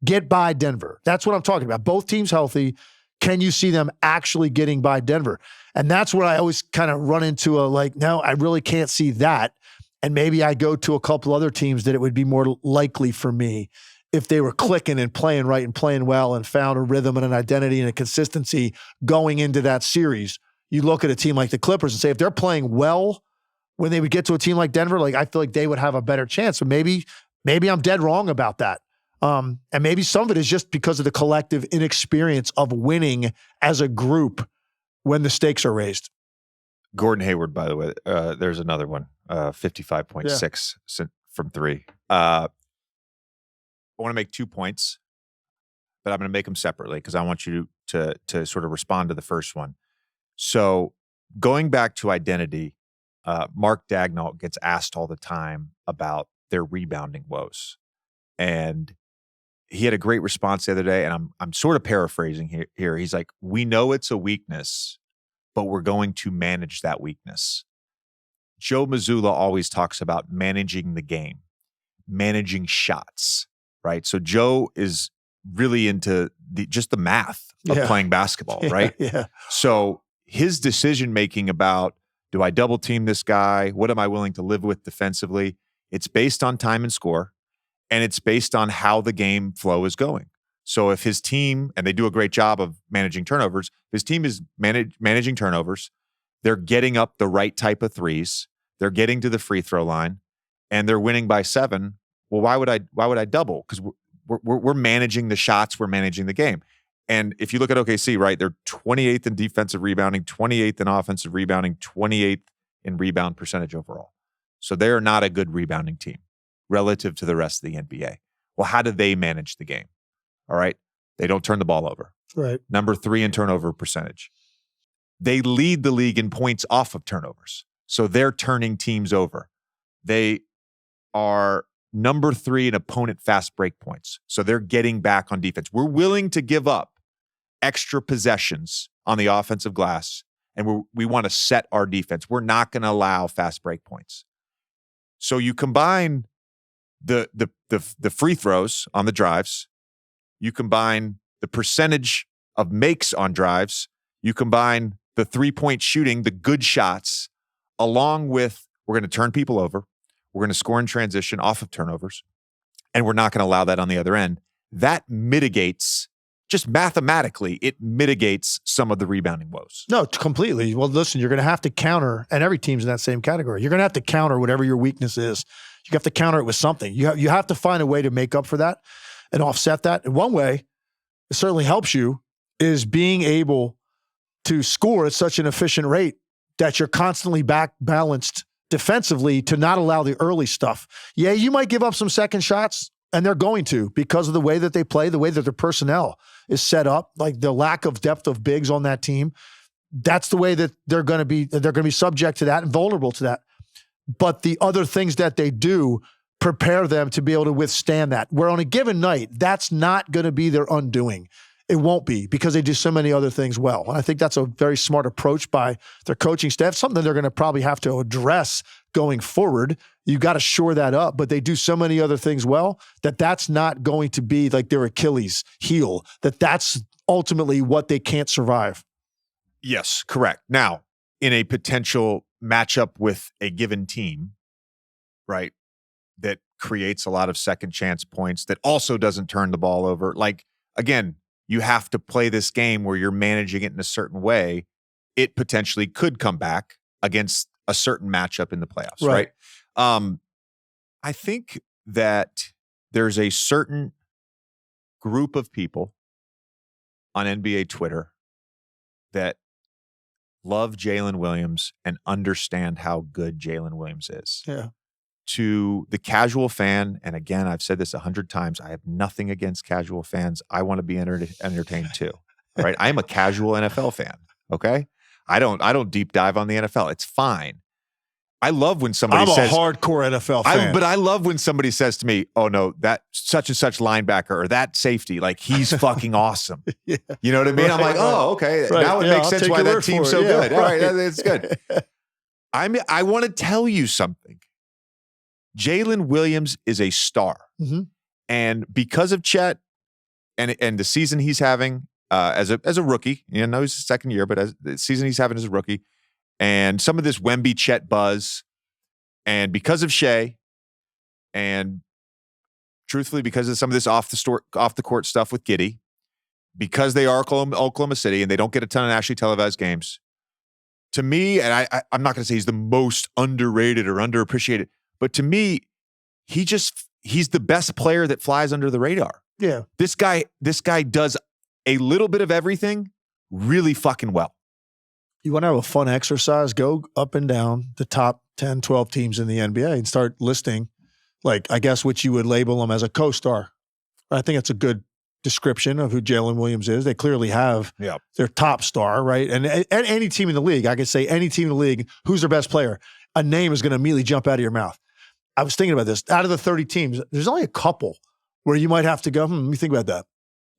Get by Denver. That's what I'm talking about. Both teams healthy. Can you see them actually getting by Denver? And that's where I always kind of run into no, I really can't see that. And maybe I go to a couple other teams that it would be more likely for me if they were clicking and playing right and playing well and found a rhythm and an identity and a consistency going into that series. You look at a team like the Clippers and say, if they're playing well when they would get to a team like Denver, I feel like they would have a better chance. So maybe I'm dead wrong about that. And maybe some of it is just because of the collective inexperience of winning as a group when the stakes are raised. Gordon Hayward, by the way, there's another one, 55.6 from three. I want to make 2 points, but I'm going to make them separately because I want you to sort of respond to the first one. So going back to identity, Mark Dagnall gets asked all the time about their rebounding woes. And he had a great response the other day, and I'm sort of paraphrasing here. He's like, we know it's a weakness, but we're going to manage that weakness. Joe Mazzulla always talks about managing the game, managing shots. Right. So Joe is really into just the math of playing basketball, right? Yeah. So his decision-making about, do I double team this guy? What am I willing to live with defensively? It's based on time and score, and it's based on how the game flow is going. So if his team, and they do a great job of managing turnovers, his team is managing turnovers, they're getting up the right type of threes, they're getting to the free throw line, and they're winning by 7. Well, why would I double? Because we're managing the shots, we're managing the game. And if you look at OKC, right, they're 28th in defensive rebounding, 28th in offensive rebounding, 28th in rebound percentage overall. So they are not a good rebounding team relative to the rest of the NBA. Well, how do they manage the game? All right, they don't turn the ball over. Right. Number 3 in turnover percentage. They lead the league in points off of turnovers. So they're turning teams over. They are number 3 in opponent fast break points. So they're getting back on defense. We're willing to give up extra possessions on the offensive glass, and we want to set our defense. We're not going to allow fast break points. So you combine the free throws on the drives, you combine the percentage of makes on drives, you combine the 3-point shooting, the good shots, along with we're going to turn people over. We're going to score in transition off of turnovers, and we're not going to allow that on the other end. That mitigates, just mathematically, it mitigates some of the rebounding woes. No, completely. Well, listen, you're going to have to counter, and every team's in that same category. You're going to have to counter whatever your weakness is. You have to counter it with something. You have to find a way to make up for that and offset that. And one way, it certainly helps you, is being able to score at such an efficient rate that you're constantly balanced defensively to not allow the early stuff. Yeah, you might give up some second shots, and they're going to because of the way that they play, the way that their personnel is set up, like the lack of depth of bigs on that team. That's the way that they're going to be subject to that and vulnerable to that. But the other things that they do prepare them to be able to withstand that. Where on a given night, that's not going to be their undoing. It won't be because they do so many other things well. And I think that's a very smart approach by their coaching staff, something they're going to probably have to address going forward. You got to shore that up, but they do so many other things well that that's not going to be like their Achilles heel, that's ultimately what they can't survive. Yes, correct. Now, in a potential matchup with a given team, right, that creates a lot of second chance points, that also doesn't turn the ball over. Like, again, you have to play this game where you're managing it in a certain way. It potentially could come back against a certain matchup in the playoffs, right? I think that there's a certain group of people on NBA Twitter that love Jalen Williams and understand how good Jalen Williams is. Yeah. To the casual fan, and again, I've said this 100 times, I have nothing against casual fans. I want to be entertained too. All right. I am a casual NFL fan. Okay. I don't deep dive on the NFL. It's fine. I love when somebody says, I'm a hardcore NFL fan. But I love when somebody says to me, oh no, that such and such linebacker or that safety, like he's fucking awesome. Yeah. You know what I mean? I'm like, oh, okay. Right. Now it makes I'll sense take why your that word team's for so it. Yeah, good. All right. right. It's good. I want to tell you something. Jalen Williams is a star. Mm-hmm. And because of Chet and the season he's having as a rookie, you know, he's his second year, but as the season he's having as a rookie, and some of this Wemby Chet buzz, and because of Shea, and truthfully, because of some of this off the court stuff with Giddey, because they are Oklahoma City and they don't get a ton of nationally televised games, to me, and I'm not going to say he's the most underrated or underappreciated, but to me, he's the best player that flies under the radar. Yeah. This guy does a little bit of everything really fucking well. You want to have a fun exercise? Go up and down the top 10, 12 teams in the NBA and start listing, like, I guess, what you would label them as a co-star. I think it's a good description of who Jalen Williams is. They clearly have their top star, right? And any team in the league, I could say any team in the league, who's their best player? A name is going to immediately jump out of your mouth. I was thinking about this. Out of the 30 teams, there's only a couple where you might have to go, let me think about that.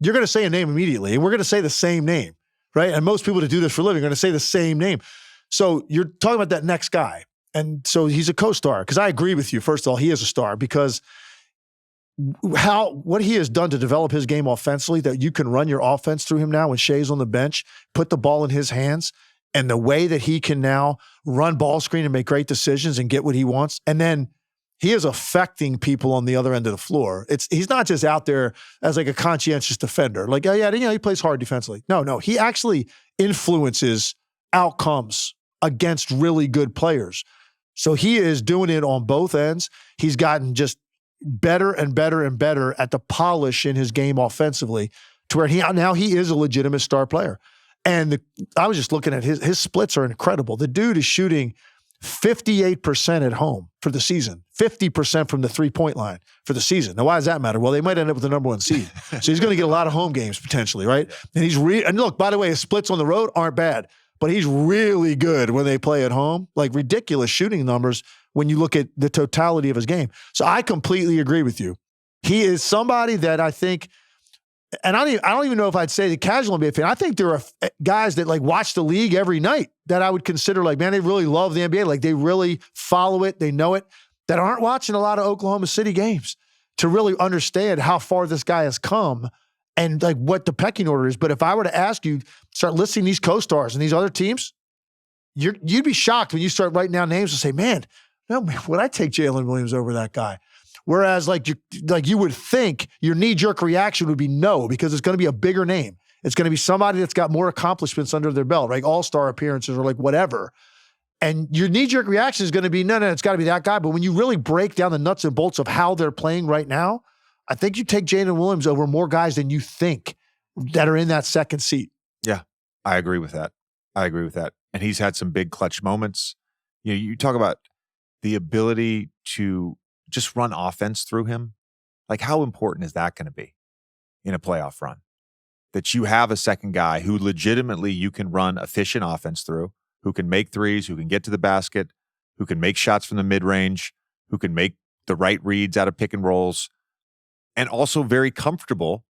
You're going to say a name immediately, and we're going to say the same name, right? And most people that do this for a living are going to say the same name. So you're talking about that next guy. And so he's a co-star, because I agree with you. First of all, he is a star because what he has done to develop his game offensively, that you can run your offense through him now when Shea's on the bench, put the ball in his hands, and the way that he can now run ball screen and make great decisions and get what he wants. And then he is affecting people on the other end of the floor. He's not just out there as like a conscientious defender. Like, oh yeah, he plays hard defensively. No, he actually influences outcomes against really good players. So he is doing it on both ends. He's gotten just better and better and better at the polish in his game offensively, to where now he is a legitimate star player. And I was just looking at his splits are incredible. The dude is shooting 58% at home for the season, 50% from the three-point line for the season. Now, why does that matter? Well, they might end up with the number one seed. So he's going to get a lot of home games potentially, right? And and look, by the way, his splits on the road aren't bad, but he's really good when they play at home. Like ridiculous shooting numbers when you look at the totality of his game. So I completely agree with you. He is somebody that I think, and I don't even know if I'd say the casual NBA fan. I think there are guys that like watch the league every night that I would consider like, man, they really love the NBA. Like they really follow it. They know it, that aren't watching a lot of Oklahoma City games to really understand how far this guy has come and like what the pecking order is. But if I were to ask you, start listing these co-stars and these other teams, you'd be shocked when you start writing down names and say, man, would I take Jalen Williams over that guy? Whereas you would think your knee-jerk reaction would be no, because it's going to be a bigger name. It's going to be somebody that's got more accomplishments under their belt, like all-star appearances or like whatever. And your knee-jerk reaction is going to be, no, it's got to be that guy. But when you really break down the nuts and bolts of how they're playing right now, I think you take Jalen Williams over more guys than you think that are in that second seat. Yeah, I agree with that. And he's had some big clutch moments. You talk about the ability to just run offense through him, like how important is that going to be in a playoff run? That you have a second guy who legitimately you can run efficient offense through, who can make threes, who can get to the basket, who can make shots from the mid-range, who can make the right reads out of pick and rolls, and also very comfortable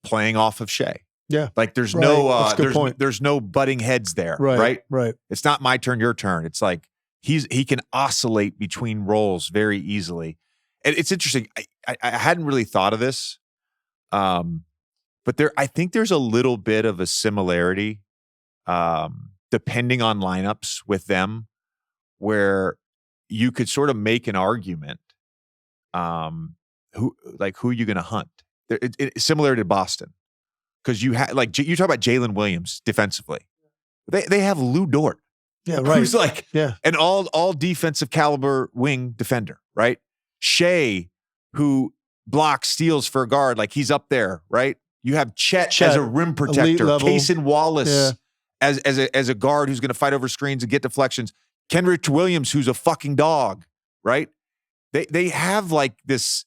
playing off of Shea. Yeah. Like there's Right. there's no butting heads there, Right. right? It's not my turn, your turn. It's like he can oscillate between roles very easily. And it's interesting. I hadn't really thought of this. But I think there's a little bit of a similarity depending on lineups with them where you could sort of make an argument who are you going to hunt? Similar to Boston. Because you talk about Jalen Williams defensively. They have Lou Dort. Yeah, right. Who's an all defensive caliber wing defender, right? Shea, who blocks, steals for a guard, like he's up there, right? You have Chet as a rim protector, Cason Wallace as a guard who's going to fight over screens and get deflections. Kenrich Williams, who's a fucking dog, right? They have like this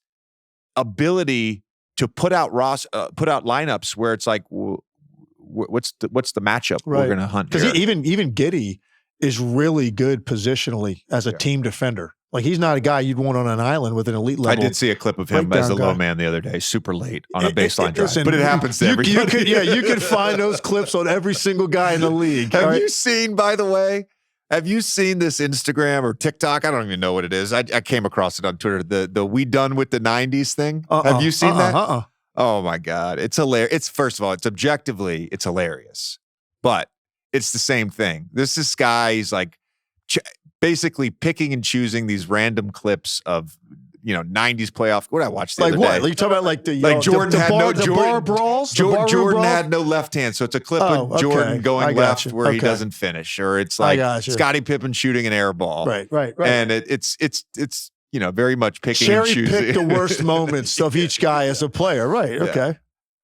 ability to put out lineups where it's like, what's the matchup we're going to hunt? Because even Giddey is really good positionally as a team defender. Like he's not a guy you'd want on an island with an elite level. I did see a clip of him as a low man the other day, super late on a baseline drive. But it happens to everybody. You can find those clips on every single guy in the league. Have you seen, by the way? Have you seen this Instagram or TikTok? I don't even know what it is. I came across it on Twitter. The "We Done with the '90s" thing. Have you seen that? Oh my God, it's hilarious. First of all, it's hilarious, but it's the same thing. This guy, he's like basically picking and choosing these random clips of 90s playoff. What did I watch the other day? Like what? You talking about Jordan bar brawls? Jordan had no left hand, so it's a clip of Jordan going left where he doesn't finish, or it's like Scottie Pippen shooting an air ball. Right. And it's very much picking and choosing. Cherry pick the worst moments of each guy as a player. Right. Yeah. Okay.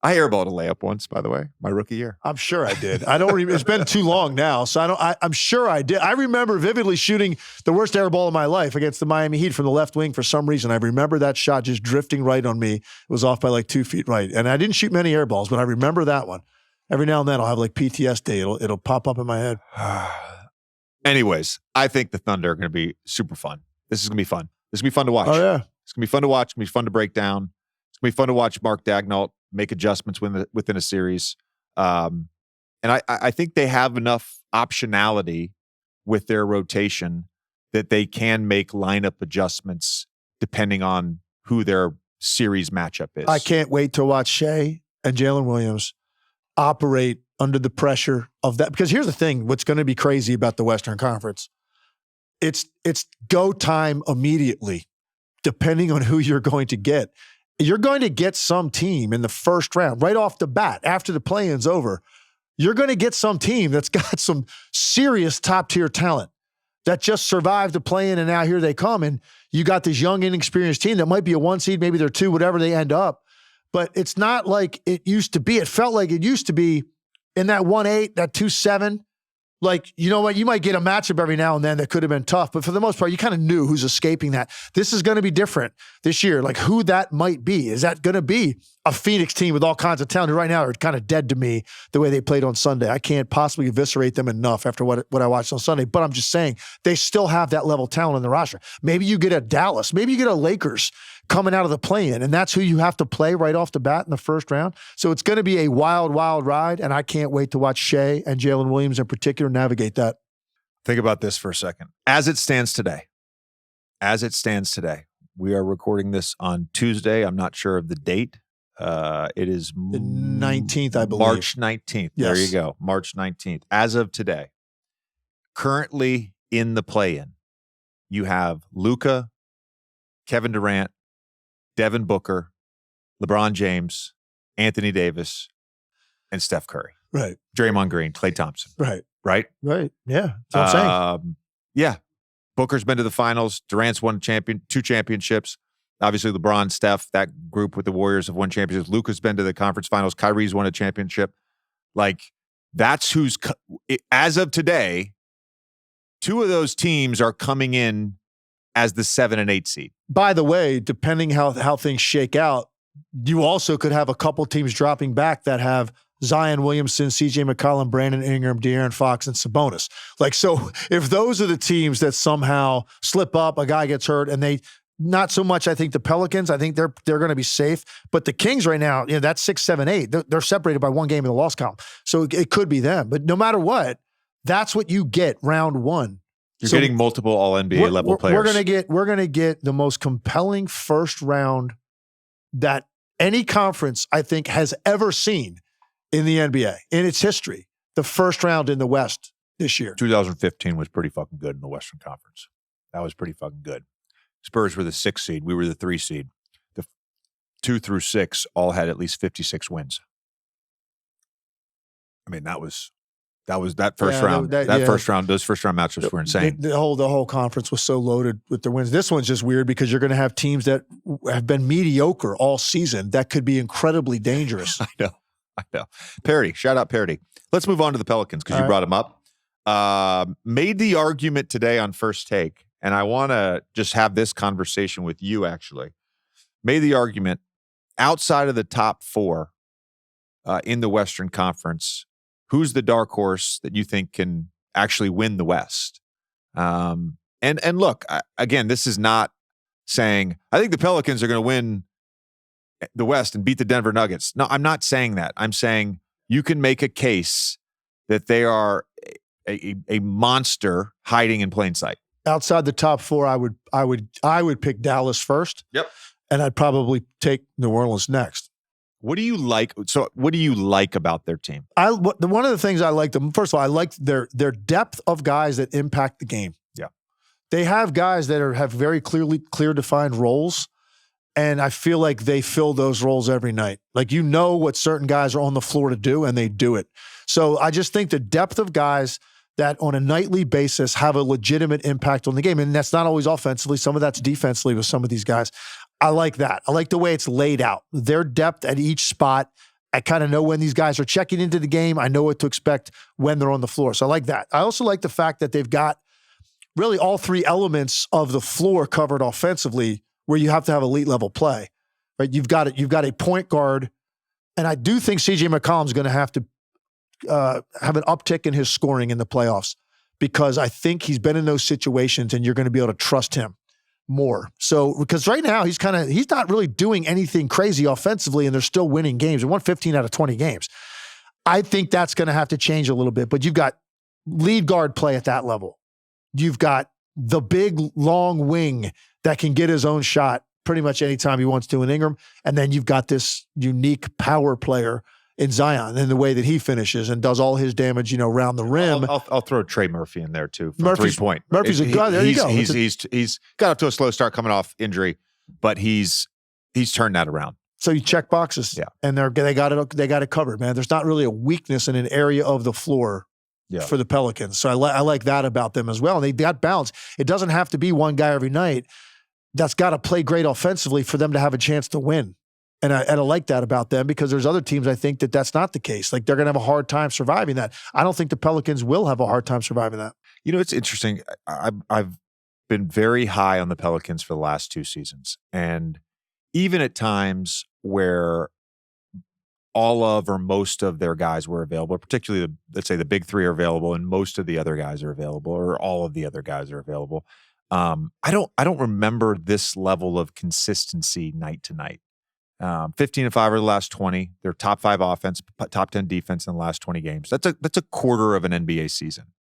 I airballed a layup once, by the way, my rookie year. I'm sure I did. It's been too long now, so I'm sure I did. I remember vividly shooting the worst airball of my life against the Miami Heat from the left wing for some reason. I remember that shot just drifting right on me. It was off by like 2 feet right. And I didn't shoot many airballs, but I remember that one. Every now and then I'll have like PTSD. It'll pop up in my head. Anyways, I think the Thunder are going to be super fun. This is going to be fun. This is going to be fun to watch. Oh, yeah. It's going to be fun to watch. It's going to be fun to break down. It's going to be fun to watch Mark Daigneault make adjustments within a series. And I think they have enough optionality with their rotation that they can make lineup adjustments depending on who their series matchup is. I can't wait to watch Shea and Jalen Williams operate under the pressure of that. Because here's the thing, what's going to be crazy about the Western Conference, it's go time immediately, depending on who you're going to get. You're going to get some team in the first round, right off the bat, after the play-in's over. You're going to get some team that's got some serious top-tier talent that just survived the play-in, and now here they come. And you got this young, inexperienced team that might be a 1 seed, maybe they're 2, whatever they end up. But it's not like it used to be. It felt like it used to be in that 1-8, that 2-7. Like, you know what? You might get a matchup every now and then that could have been tough, but for the most part, you kind of knew who's escaping that. This is going to be different this year. Like, who that might be. Is that going to be a Phoenix team with all kinds of talent who right now are kind of dead to me the way they played on Sunday? I can't possibly eviscerate them enough after what I watched on Sunday, but I'm just saying they still have that level of talent in the roster. Maybe you get a Dallas. Maybe you get a Lakers coming out of the play-in, and that's who you have to play right off the bat in the first round. So it's going to be a wild, wild ride, and I can't wait to watch Shea and Jalen Williams in particular navigate that. Think about this for a second. As it stands today, we are recording this on Tuesday. I'm not sure of the date. It is the 19th, I believe. March 19th. Yes. There you go. March 19th. As of today, currently in the play-in, you have Luka, Kevin Durant, Devin Booker, LeBron James, Anthony Davis, and Steph Curry. Right. Draymond Green, Klay Thompson. Right. Right? Right. Yeah. That's what I'm saying. Yeah. Booker's been to the finals. Durant's won 2 championships. Obviously, LeBron, Steph, that group with the Warriors have won championships. Luka's been to the conference finals. Kyrie's won a championship. Like, that's who's, as of today, 2 of those teams are coming in as the 7 and 8 seed. By the way, depending how things shake out, you also could have a couple teams dropping back that have Zion Williamson, CJ McCollum, Brandon Ingram, De'Aaron Fox, and Sabonis. So if those are the teams that somehow slip up, a guy gets hurt, and they not so much, I think the Pelicans, I think they're going to be safe. But the Kings right now, that's 6, 7, 8. They're separated by one game in the loss column. So it could be them. But no matter what, that's what you get round one. You're getting multiple all-NBA level players. We're gonna get the most compelling first round that any conference, I think, has ever seen in the NBA in its history. The first round in the West this year. 2015 was pretty fucking good in the Western Conference. That was pretty fucking good. Spurs were the 6 seed. We were the 3 seed. The 2 through 6 all had at least 56 wins. I mean, that first round. First round. Those first round matchups were insane. The whole conference was so loaded with their wins. This one's just weird because you're going to have teams that have been mediocre all season that could be incredibly dangerous. I know. Parody. Shout out Parody. Let's move on to the Pelicans because you brought them up. Made the argument today on First Take, and I want to just have this conversation with you. Actually, made the argument outside of the top 4 in the Western Conference. Who's the dark horse that you think can actually win the West? And look, again, this is not saying I think the Pelicans are going to win the West and beat the Denver Nuggets. No, I'm not saying that. I'm saying you can make a case that they are a monster hiding in plain sight. Outside the top 4, I would pick Dallas first. Yep. And I'd probably take New Orleans next. What do you like? So what do you like about their team? One of the things I like them, first of all, I like their depth of guys that impact the game. Yeah. They have guys that have very clear defined roles. And I feel like they fill those roles every night. Like, what certain guys are on the floor to do, and they do it. So I just think the depth of guys that on a nightly basis have a legitimate impact on the game. And that's not always offensively. Some of that's defensively with some of these guys. I like that. I like the way it's laid out. Their depth at each spot. I kind of know when these guys are checking into the game. I know what to expect when they're on the floor. So I like that. I also like the fact that they've got really all 3 elements of the floor covered offensively, where you have to have elite level play, right? You've got a point guard, and I do think CJ McCollum's going to have to have an uptick in his scoring in the playoffs because I think he's been in those situations, and you're going to be able to trust him more. So because right now he's not really doing anything crazy offensively, and they're still winning games. They won 15 out of 20 games. I think that's going to have to change a little bit. But you've got lead guard play at that level. You've got the big long wing that can get his own shot pretty much anytime he wants to in Ingram. And then you've got this unique power player in Zion in the way that he finishes and does all his damage, around the rim. I'll throw Trey Murphy in there too. From 3-point. Murphy's a guy. There you go. He's got up to a slow start coming off injury, but he's turned that around. So you check boxes, and they got it covered, man. There's not really a weakness in an area of the floor for the Pelicans. So I like that about them as well. And they got balance. It doesn't have to be one guy every night that's got to play great offensively for them to have a chance to win. And I like that about them because there's other teams I think that's not the case. Like they're going to have a hard time surviving that. I don't think the Pelicans will have a hard time surviving that. It's interesting. I've been very high on the Pelicans for the last 2 seasons. And even at times where all of or most of their guys were available, particularly let's say the big 3 are available and most of the other guys are available or all of the other guys are available. I don't remember this level of consistency night to night. 15 and 5 over the last 20. They're top 5 offense, top 10 defense in the last 20 games. That's a quarter of an NBA season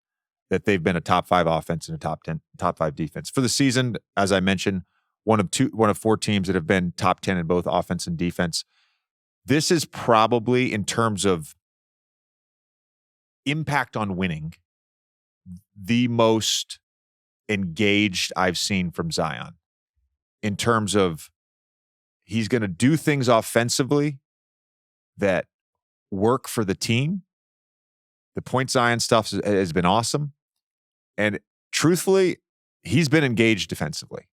that they've been a top 5 offense and a top 5 defense. For the season, as I mentioned, one of 4 teams that have been top 10 in both offense and defense. This is probably, in terms of impact on winning, the most engaged I've seen from Zion in terms of he's going to do things offensively that work for the team. The point Zion stuff has been awesome. And truthfully, he's been engaged defensively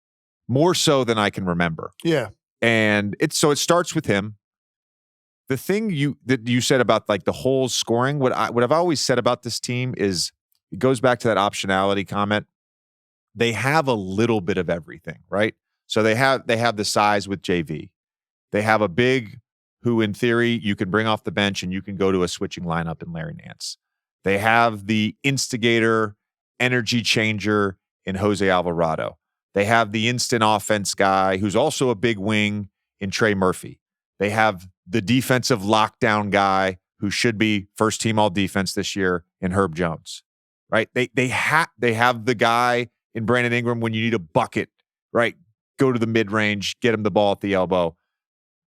more so than I can remember. Yeah. And it starts with him. The thing that you said about like the whole scoring, what I've always said about this team is it goes back to that optionality comment. they have a little bit of everything, right? So they have the size with JV. They have a big who, in theory, you can bring off the bench and you can go to a switching lineup in Larry Nance. They have the instigator, energy changer in Jose Alvarado. They have the instant offense guy who's also a big wing in Trey Murphy. They have the defensive lockdown guy who should be first team all defense this year in Herb Jones, right? They have the guy in Brandon Ingram when you need a bucket, right? Go to the mid range, get him the ball at the elbow.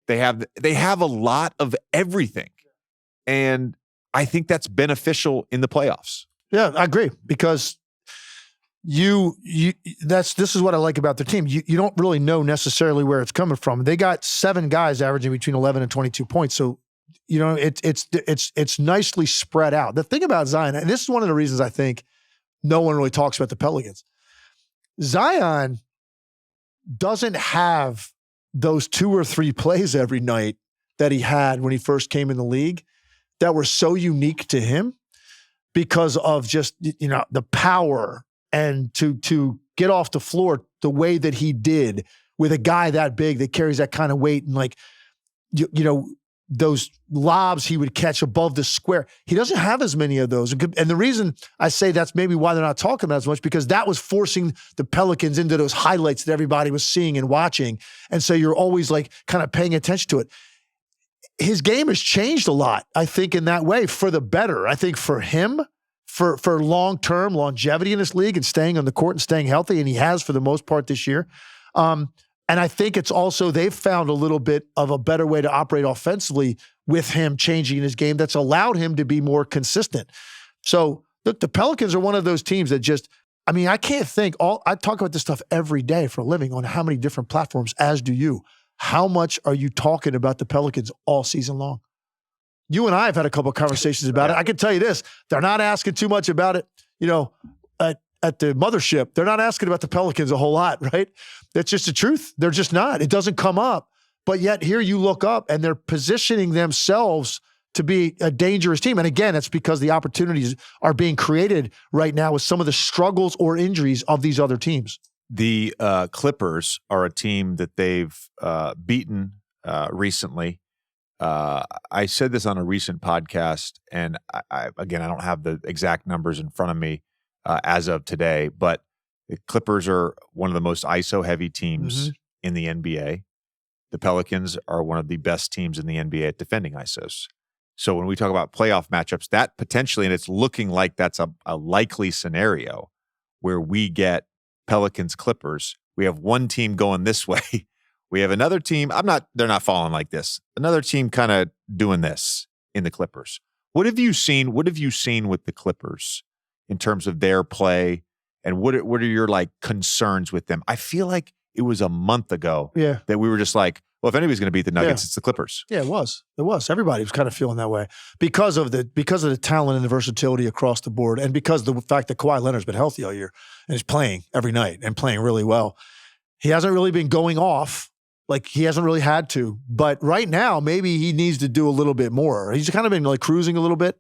They have a lot of everything. And I think that's beneficial in the playoffs. Yeah, I agree, because this is what I like about their team. You don't really know necessarily where it's coming from. They got 7 guys averaging between 11 and 22 points. So, it's nicely spread out. The thing about Zion, and this is one of the reasons I think no one really talks about the Pelicans. Zion doesn't have those 2 or 3 plays every night that he had when he first came in the league that were so unique to him because of just, the power and to get off the floor the way that he did with a guy that big that carries that kind of weight, and those lobs he would catch above the square. He doesn't have as many of those. And the reason I say that's maybe why they're not talking about it as much, because that was forcing the Pelicans into those highlights that everybody was seeing and watching. And so you're always kind of paying attention to it. His game has changed a lot, I think, in that way, for the better. I think for him, for long-term longevity in this league and staying on the court and staying healthy, and he has for the most part this year. And I think it's also they've found a little bit of a better way to operate offensively with him changing his game that's allowed him to be more consistent. So, look, the Pelicans are one of those teams that I can't think. I talk about this stuff every day for a living on how many different platforms, as do you. How much are you talking about the Pelicans all season long? You and I have had a couple of conversations about it. I can tell you this, they're not asking too much about it, at the mothership. They're not asking about the Pelicans a whole lot, right? That's just the truth. They're just not. It doesn't come up. But yet here you look up and they're positioning themselves to be a dangerous team. And again, it's because the opportunities are being created right now with some of the struggles or injuries of these other teams. The Clippers are a team that they've beaten recently. I said this on a recent podcast, and I don't have the exact numbers in front of me as of today, but the Clippers are one of the most ISO-heavy teams in the NBA. The Pelicans are one of the best teams in the NBA at defending ISOs. So when we talk about playoff matchups, that potentially, and it's looking like that's a likely scenario where we get Pelicans-Clippers. We have one team going this way. We have another team. They're not falling like this. Another team kind of doing this in the Clippers. What have you seen with the Clippers in terms of their play, and what are your concerns with them? I feel like it was a month ago that we were just like, well, if anybody's going to beat the Nuggets, it's the Clippers. Yeah, it was. Everybody was kind of feeling that way because of the talent and the versatility across the board, and because of the fact that Kawhi Leonard's been healthy all year and he's playing every night and playing really well. He hasn't really been going off. He hasn't really had to. But right now, maybe he needs to do a little bit more. He's kind of been cruising a little bit.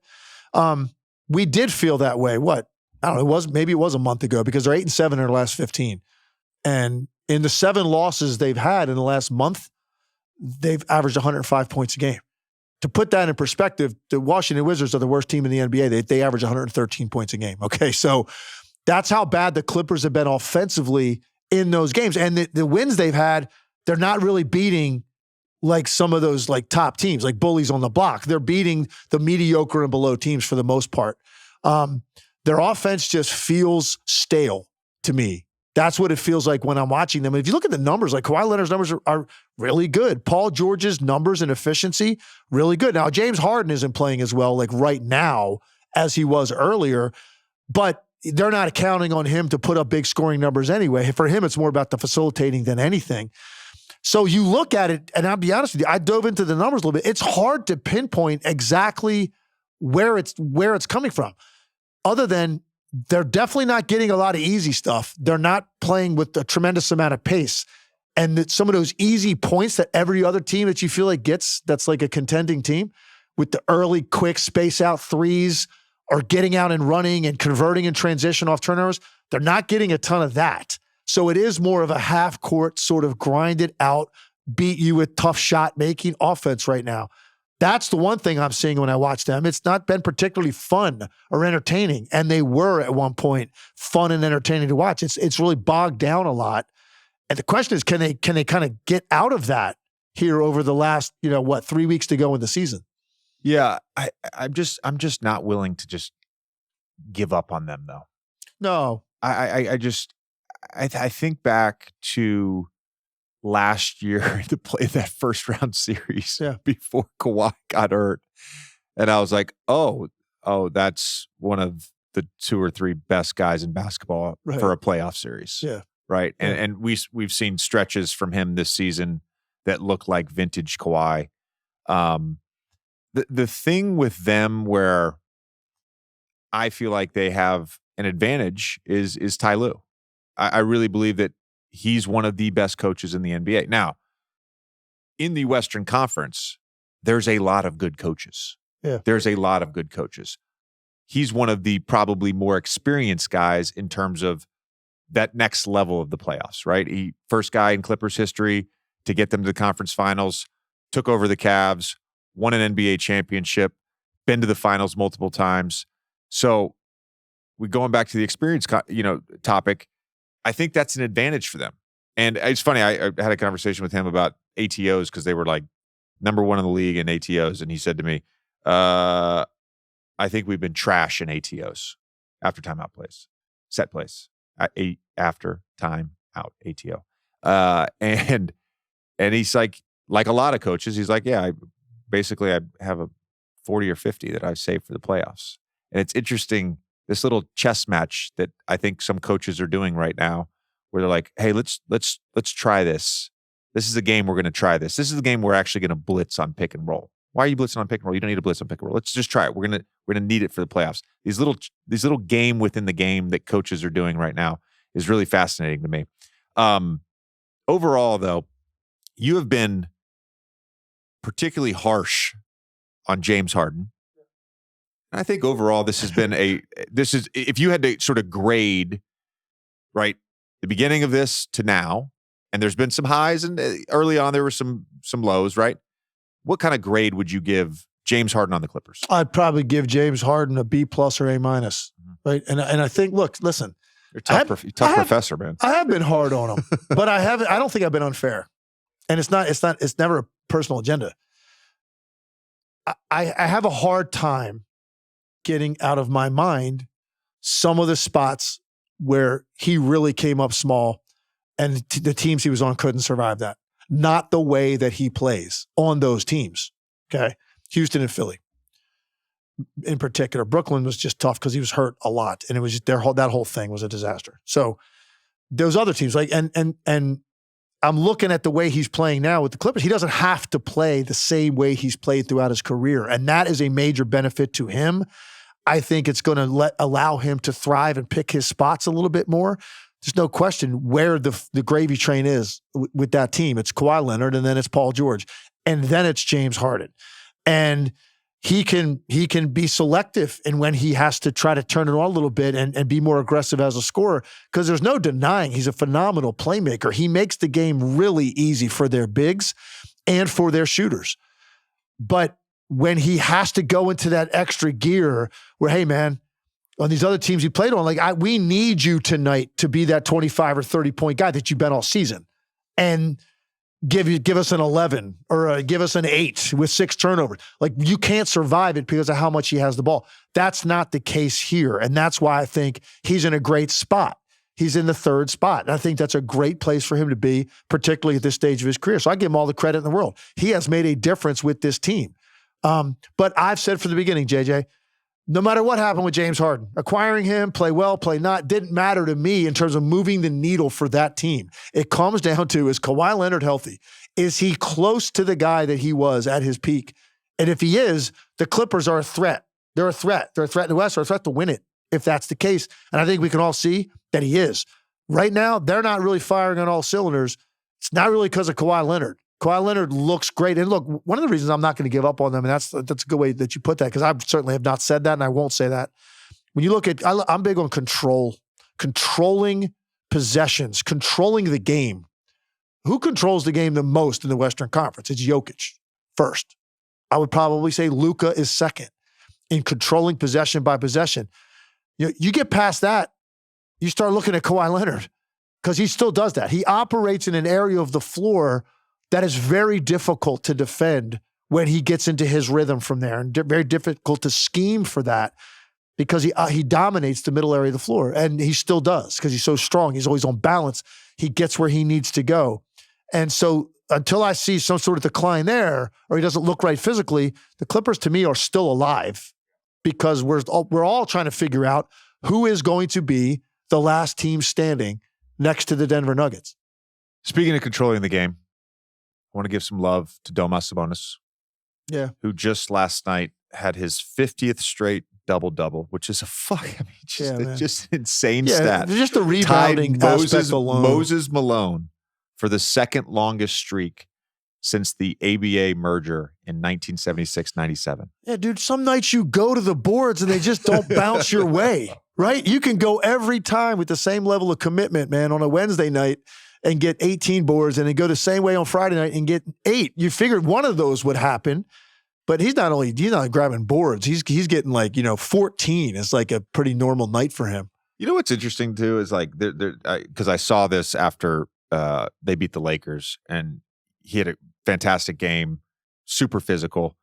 We did feel that way. What? I don't know. Maybe it was a month ago, because they're 8-7 in their last 15. And in the 7 losses they've had in the last month, they've averaged 105 points a game. To put that in perspective, the Washington Wizards are the worst team in the NBA. They average 113 points a game. Okay, so that's how bad the Clippers have been offensively in those games. And the wins they've had, they're not really beating some of those top teams, like bullies on the block. They're beating the mediocre and below teams for the most part. Their offense just feels stale to me. That's what it feels like when I'm watching them. And if you look at the numbers, Kawhi Leonard's numbers are really good. Paul George's numbers and efficiency, really good. Now, James Harden isn't playing as well right now as he was earlier, but they're not counting on him to put up big scoring numbers anyway. For him, it's more about the facilitating than anything. So you look at it, and I'll be honest with you, I dove into the numbers a little bit. It's hard to pinpoint exactly where it's coming from, other than they're definitely not getting a lot of easy stuff. They're not playing with a tremendous amount of pace. And some of those easy points that every other team that you feel gets, that's a contending team, with the early, quick, space-out threes, are getting out and running and converting and transition off turnovers. They're not getting a ton of that. So it is more of a half-court sort of grinded out, beat you with tough shot-making offense right now. That's the one thing I'm seeing when I watch them. It's not been particularly fun or entertaining, and they were at one point fun and entertaining to watch. It's really bogged down a lot. And the question is, can they kind of get out of that here over the last, 3 weeks to go in the season? Yeah, I'm just not willing to just give up on them though. No, I think back to last year to play that first round series before Kawhi got hurt, and I was like, oh, that's one of the 2 or 3 best guys in basketball for a playoff series. Yeah. Right. And we've seen stretches from him this season that look like vintage Kawhi. The thing with them where I feel like they have an advantage is Ty Lue. I really believe that he's one of the best coaches in the NBA. Now, in the Western Conference, there's a lot of good coaches. Yeah. There's a lot of good coaches. He's one of the probably more experienced guys in terms of that next level of the playoffs, right? He first guy in Clippers history to get them to the conference finals, took over the Cavs, won an NBA championship, been to the finals multiple times. So we going back to the experience, topic. I think that's an advantage for them. And it's funny. I had a conversation with him about ATOs because they were like number 1 in the league in ATOs, and he said to me, "I think we've been trash in ATOs after timeout plays, set plays." After time out, ATO. And he's like a lot of coaches, he's like, I have a 40 or 50 that I've saved for the playoffs. And it's interesting, this little chess match that I think some coaches are doing right now, where they're like, hey, let's try this. This is a game we're going to try this. This is the game we're actually going to blitz on pick and roll. Why are you blitzing on pick and roll? You don't need to blitz on pick and roll. Let's just try it. We're gonna need it for the playoffs. These little game within the game that coaches are doing right now is really fascinating to me. Overall, though, you have been particularly harsh on James Harden. And I think overall this is if you had to sort of grade, right, the beginning of this to now, and there's been some highs and early on there were some lows, right? What kind of grade would you give James Harden on the Clippers? I'd probably give James Harden a B+ or A-, right? And I think, look, listen, you're a tough professor, man. I have been hard on him, but I don't think I've been unfair. And it's never a personal agenda. I have a hard time getting out of my mind some of the spots where he really came up small and the teams he was on couldn't survive that. Not the way that he plays on those teams, okay? Houston and Philly in particular. Brooklyn was just tough because he was hurt a lot, and it was just that whole thing was a disaster. So those other teams, like and I'm looking at the way he's playing now with the Clippers. He doesn't have to play the same way he's played throughout his career, and that is a major benefit to him. I think it's going to allow him to thrive and pick his spots a little bit more. There's no question where the gravy train is with that team. It's Kawhi Leonard, and then it's Paul George, and then it's James Harden. And he can be selective in when he has to try to turn it on a little bit and be more aggressive as a scorer, because there's no denying he's a phenomenal playmaker. He makes the game really easy for their bigs and for their shooters. But when he has to go into that extra gear where, hey, man, on these other teams he played on, we need you tonight to be that 25 or 30 point guy that you've been all season, and give us an 11 or give us an 8 with 6 turnovers. You can't survive it because of how much he has the ball. That's not the case here, and that's why I think he's in a great spot. He's in the 3rd spot, and I think that's a great place for him to be, particularly at this stage of his career. So I give him all the credit in the world. He has made a difference with this team. But I've said from the beginning, JJ, no matter what happened with James Harden, acquiring him, play well, play not, didn't matter to me in terms of moving the needle for that team. It comes down to, is Kawhi Leonard healthy? Is he close to the guy that he was at his peak? And if he is, the Clippers are a threat. They're a threat. They're a threat in the West. They're a threat to win it, if that's the case. And I think we can all see that he is. Right now, they're not really firing on all cylinders. It's not really because of Kawhi Leonard. Kawhi Leonard looks great. And look, one of the reasons I'm not going to give up on them, and that's a good way that you put that, because I certainly have not said that, and I won't say that. When you look at, I'm big on controlling possessions, controlling the game. Who controls the game the most in the Western Conference? It's Jokic first. I would probably say Luka is second in controlling possession by possession. You get past that, you start looking at Kawhi Leonard, because he still does that. He operates in an area of the floor that is very difficult to defend when he gets into his rhythm from there, and very difficult to scheme for that, because he dominates the middle area of the floor, and he still does because he's so strong. He's always on balance. He gets where he needs to go. And so until I see some sort of decline there, or he doesn't look right physically, the Clippers to me are still alive, because we're all trying to figure out who is going to be the last team standing next to the Denver Nuggets. Speaking of controlling the game, I want to give some love to Domas Sabonis. Yeah. Who just last night had his 50th straight double-double, which is just an insane stat. Just the rebounding aspect alone. Moses Malone for the second longest streak since the ABA merger in 1976-97. Yeah, dude, some nights you go to the boards and they just don't bounce your way, right? You can go every time with the same level of commitment, man, on a Wednesday night and get 18 boards, and then go the same way on Friday night and get 8. You figured one of those would happen, but he's not grabbing boards. He's getting 14. It's like a pretty normal night for him. You know what's interesting too is because I saw this after they beat the Lakers, and he had a fantastic game, super physical.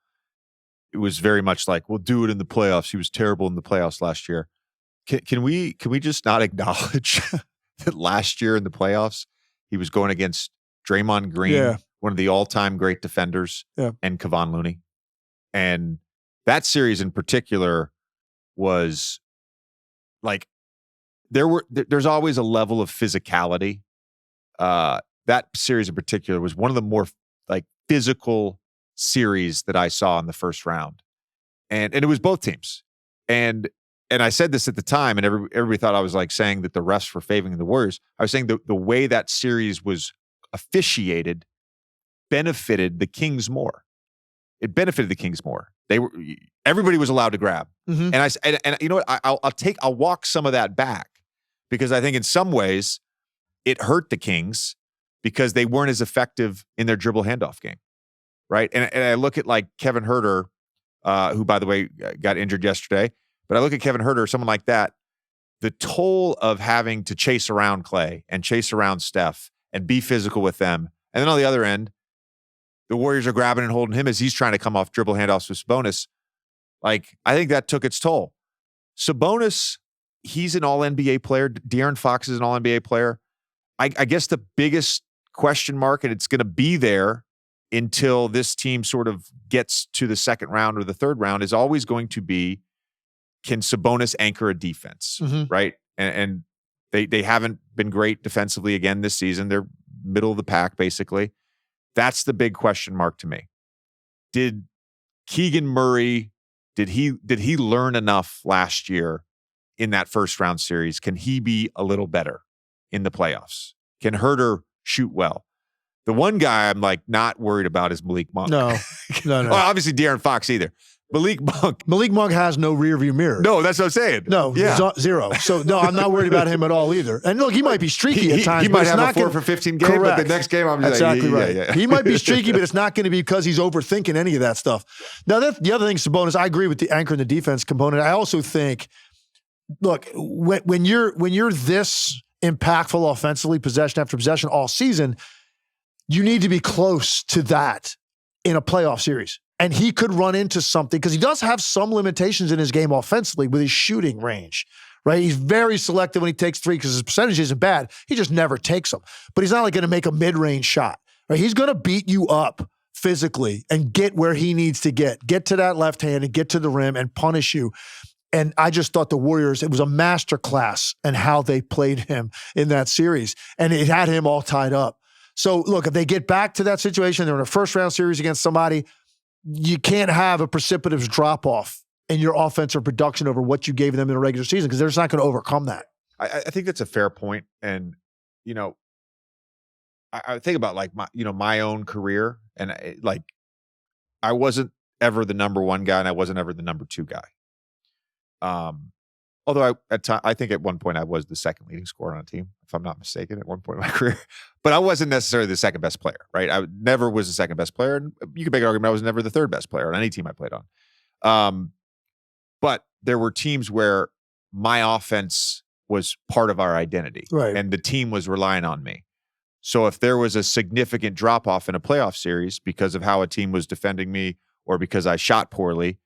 It was very much like, we'll do it in the playoffs. He was terrible in the playoffs last year. Can we just not acknowledge that last year in the playoffs, he was going against Draymond Green, one of the all-time great defenders, and Kevon Looney. And that series in particular was like, there's always a level of physicality. That series in particular was one of the more physical series that I saw in the first round. And it was both teams. And I said this at the time, and everybody thought I was saying that the refs were favoring the Warriors. I was saying the way that series was officiated benefited the Kings more. It benefited the Kings more. Everybody was allowed to grab. Mm-hmm. And you know what? I'll walk some of that back, because I think in some ways it hurt the Kings because they weren't as effective in their dribble handoff game, right? And I look at Kevin Huerter, who by the way got injured yesterday. But I look at Kevin Huerter, someone like that, the toll of having to chase around Clay and chase around Steph and be physical with them. And then on the other end, the Warriors are grabbing and holding him as he's trying to come off dribble handoffs with Sabonis. I think that took its toll. Sabonis, he's an all-NBA player. De'Aaron Fox is an all-NBA player. I guess the biggest question mark, and it's going to be there until this team sort of gets to the second round or the third round, is always going to be, can Sabonis anchor a defense, right? And they haven't been great defensively again this season. They're middle of the pack, basically. That's the big question mark to me. Did Keegan Murray, did he learn enough last year in that first round series? Can he be a little better in the playoffs? Can Huerter shoot well? The one guy I'm not worried about is Malik Monk. No. Well, obviously De'Aaron Fox either. Malik Monk has no rearview mirror. No, that's what I'm saying. No, zero. So, no, I'm not worried about him at all either. And look, he might be streaky at times. He might have a 4 for 15 game, correct. But the next game, I'm exactly right. Yeah. He might be streaky, but it's not going to be because he's overthinking any of that stuff. Now, the other thing, Sabonis, I agree with the anchor and the defense component. I also think, look, when you're this impactful offensively, possession after possession all season, you need to be close to that in a playoff series. And he could run into something, because he does have some limitations in his game offensively with his shooting range, right? He's very selective when he takes three because his percentage isn't bad. He just never takes them. But he's not going to make a mid-range shot, right? He's going to beat you up physically and get where he needs to get to that left hand and get to the rim and punish you. And I just thought the Warriors, it was a masterclass in how they played him in that series. And it had him all tied up. So look, if they get back to that situation, they're in a first-round series against somebody, you can't have a precipitous drop-off in your offensive production over what you gave them in a regular season, because they're just not going to overcome that. I think that's a fair point. And, I think about like my own career, and I wasn't ever the number one guy, and I wasn't ever the number two guy. Although I think at one point I was the second leading scorer on a team, if I'm not mistaken, at one point in my career. But I wasn't necessarily the second best player, right? I never was the second best player, and you could make an argument I was never the third best player on any team I played on. But there were teams where my offense was part of our identity, right? And the team was relying on me. So if there was a significant drop off in a playoff series because of how a team was defending me or because I shot poorly,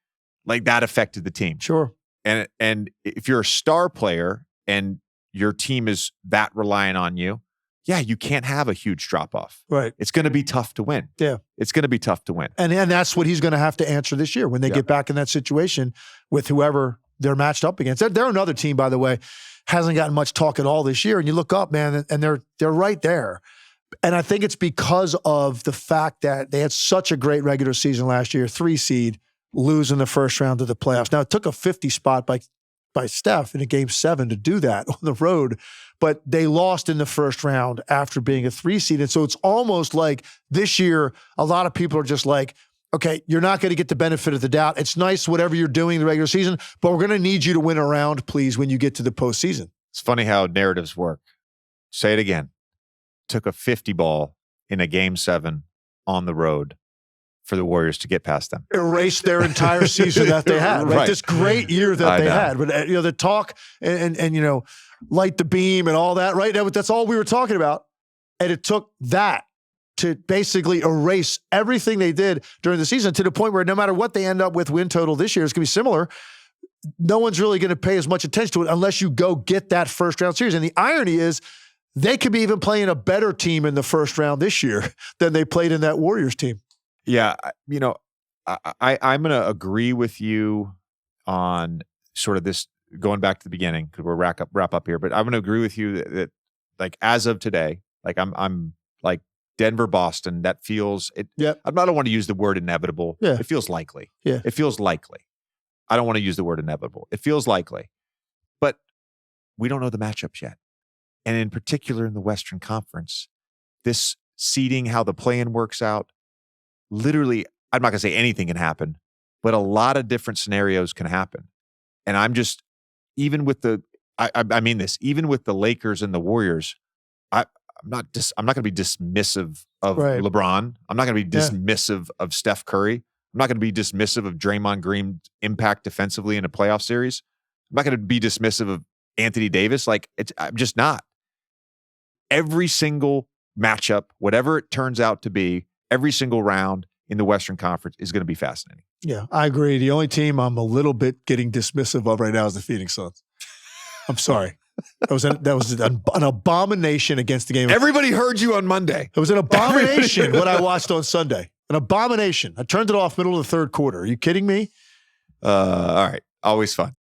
like that affected the team. Sure. And if you're a star player and your team is that reliant on you, yeah, you can't have a huge drop off. Right. It's going to be tough to win. Yeah. It's going to be tough to win. And that's what he's going to have to answer this year when they get back in that situation with whoever they're matched up against. They're another team, by the way, hasn't gotten much talk at all this year. And you look up, man, and they're right there. And I think it's because of the fact that they had such a great regular season last year, 3 seed, lose in the first round of the playoffs. Now, it took a 50 spot by Steph in a game 7 to do that on the road, but they lost in the first round after being a 3 seed. And so it's almost like this year, a lot of people are just like, okay, you're not going to get the benefit of the doubt. It's nice, whatever you're doing in the regular season, but we're going to need you to win a round, please, when you get to the postseason. It's funny how narratives work. Say it again. Took a 50 ball in a game 7 on the road for the Warriors to get past them. Erased their entire season that they had, right? This great year that they had. But the talk and light the beam and all that, right? That's all we were talking about. And it took that to basically erase everything they did during the season to the point where no matter what they end up with win total this year, it's going to be similar. No one's really going to pay as much attention to it unless you go get that first round series. And the irony is they could be even playing a better team in the first round this year than they played in that Warriors team. Yeah, I'm going to agree with you on sort of this, going back to the beginning, because we're wrap up here, but I'm going to agree with you that like as of today, like I'm like Denver, Boston, that feels it. Yeah. I don't want to use the word inevitable. Yeah. It feels likely. Yeah. It feels likely. I don't want to use the word inevitable. It feels likely. But we don't know the matchups yet. And in particular in the Western Conference, this seeding, how the play-in works out, literally, I'm not going to say anything can happen, but a lot of different scenarios can happen. And I'm just, even with I mean this, even with the Lakers and the Warriors, I'm not going to be dismissive of LeBron. I'm not going to be dismissive of Steph Curry. I'm not going to be dismissive of Draymond Green's impact defensively in a playoff series. I'm not going to be dismissive of Anthony Davis. I'm just not. Every single matchup, whatever it turns out to be, every single round in the Western Conference is going to be fascinating. Yeah, I agree. The only team I'm a little bit getting dismissive of right now is the Phoenix Suns. I'm sorry. That was an abomination against the game. Everybody heard you on Monday. It was an abomination what I watched on Sunday. An abomination. I turned it off middle of the third quarter. Are you kidding me? All right. Always fun.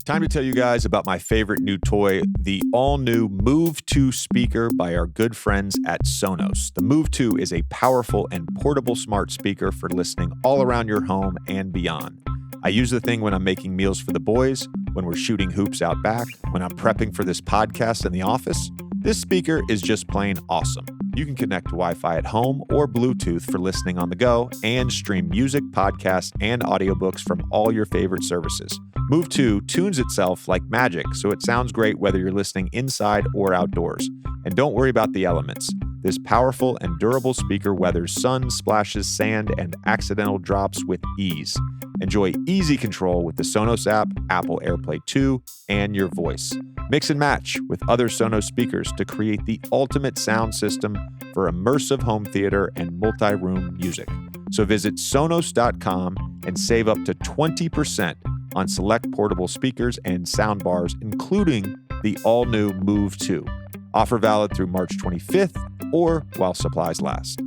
Time to tell you guys about my favorite new toy, the all-new Move 2 speaker by our good friends at Sonos. The Move 2 is a powerful and portable smart speaker for listening all around your home and beyond. I use the thing when I'm making meals for the boys, when we're shooting hoops out back, when I'm prepping for this podcast in the office. This speaker is just plain awesome. You can connect to Wi-Fi at home or Bluetooth for listening on the go and stream music, podcasts, and audiobooks from all your favorite services. Move 2 tunes itself like magic, so it sounds great whether you're listening inside or outdoors. And don't worry about the elements. This powerful and durable speaker weathers sun, splashes, sand, and accidental drops with ease. Enjoy easy control with the Sonos app, Apple AirPlay 2, and your voice. Mix and match with other Sonos speakers to create the ultimate sound system for immersive home theater and multi-room music. So visit Sonos.com and save up to 20% on select portable speakers and soundbars, including the all-new Move 2. Offer valid through March 25th or while supplies last.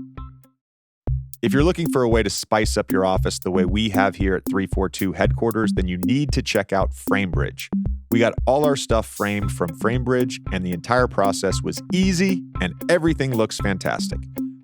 If you're looking for a way to spice up your office the way we have here at 342 headquarters, then you need to check out FrameBridge. We got all our stuff framed from FrameBridge, and the entire process was easy and everything looks fantastic.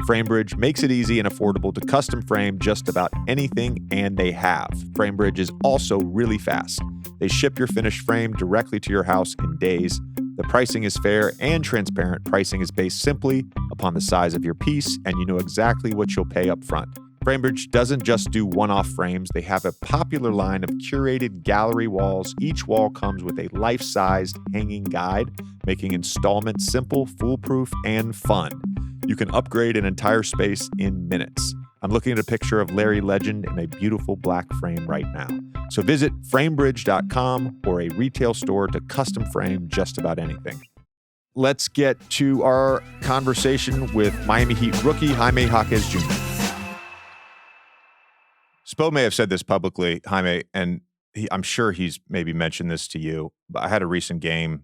FrameBridge makes it easy and affordable to custom frame just about anything, and they have. FrameBridge is also really fast. They ship your finished frame directly to your house in days. The pricing is fair and transparent. Pricing is based simply upon the size of your piece, and you know exactly what you'll pay up front. Framebridge doesn't just do one-off frames. They have a popular line of curated gallery walls. Each wall comes with a life-sized hanging guide, making installments simple, foolproof, and fun. You can upgrade an entire space in minutes. I'm looking at a picture of Larry Legend in a beautiful black frame right now. So visit framebridge.com or a retail store to custom frame just about anything. Let's get to our conversation with Miami Heat rookie Jaime Jaquez Jr. Spo may have said this publicly, Jaime, and I'm sure he's maybe mentioned this to you, but I had a recent game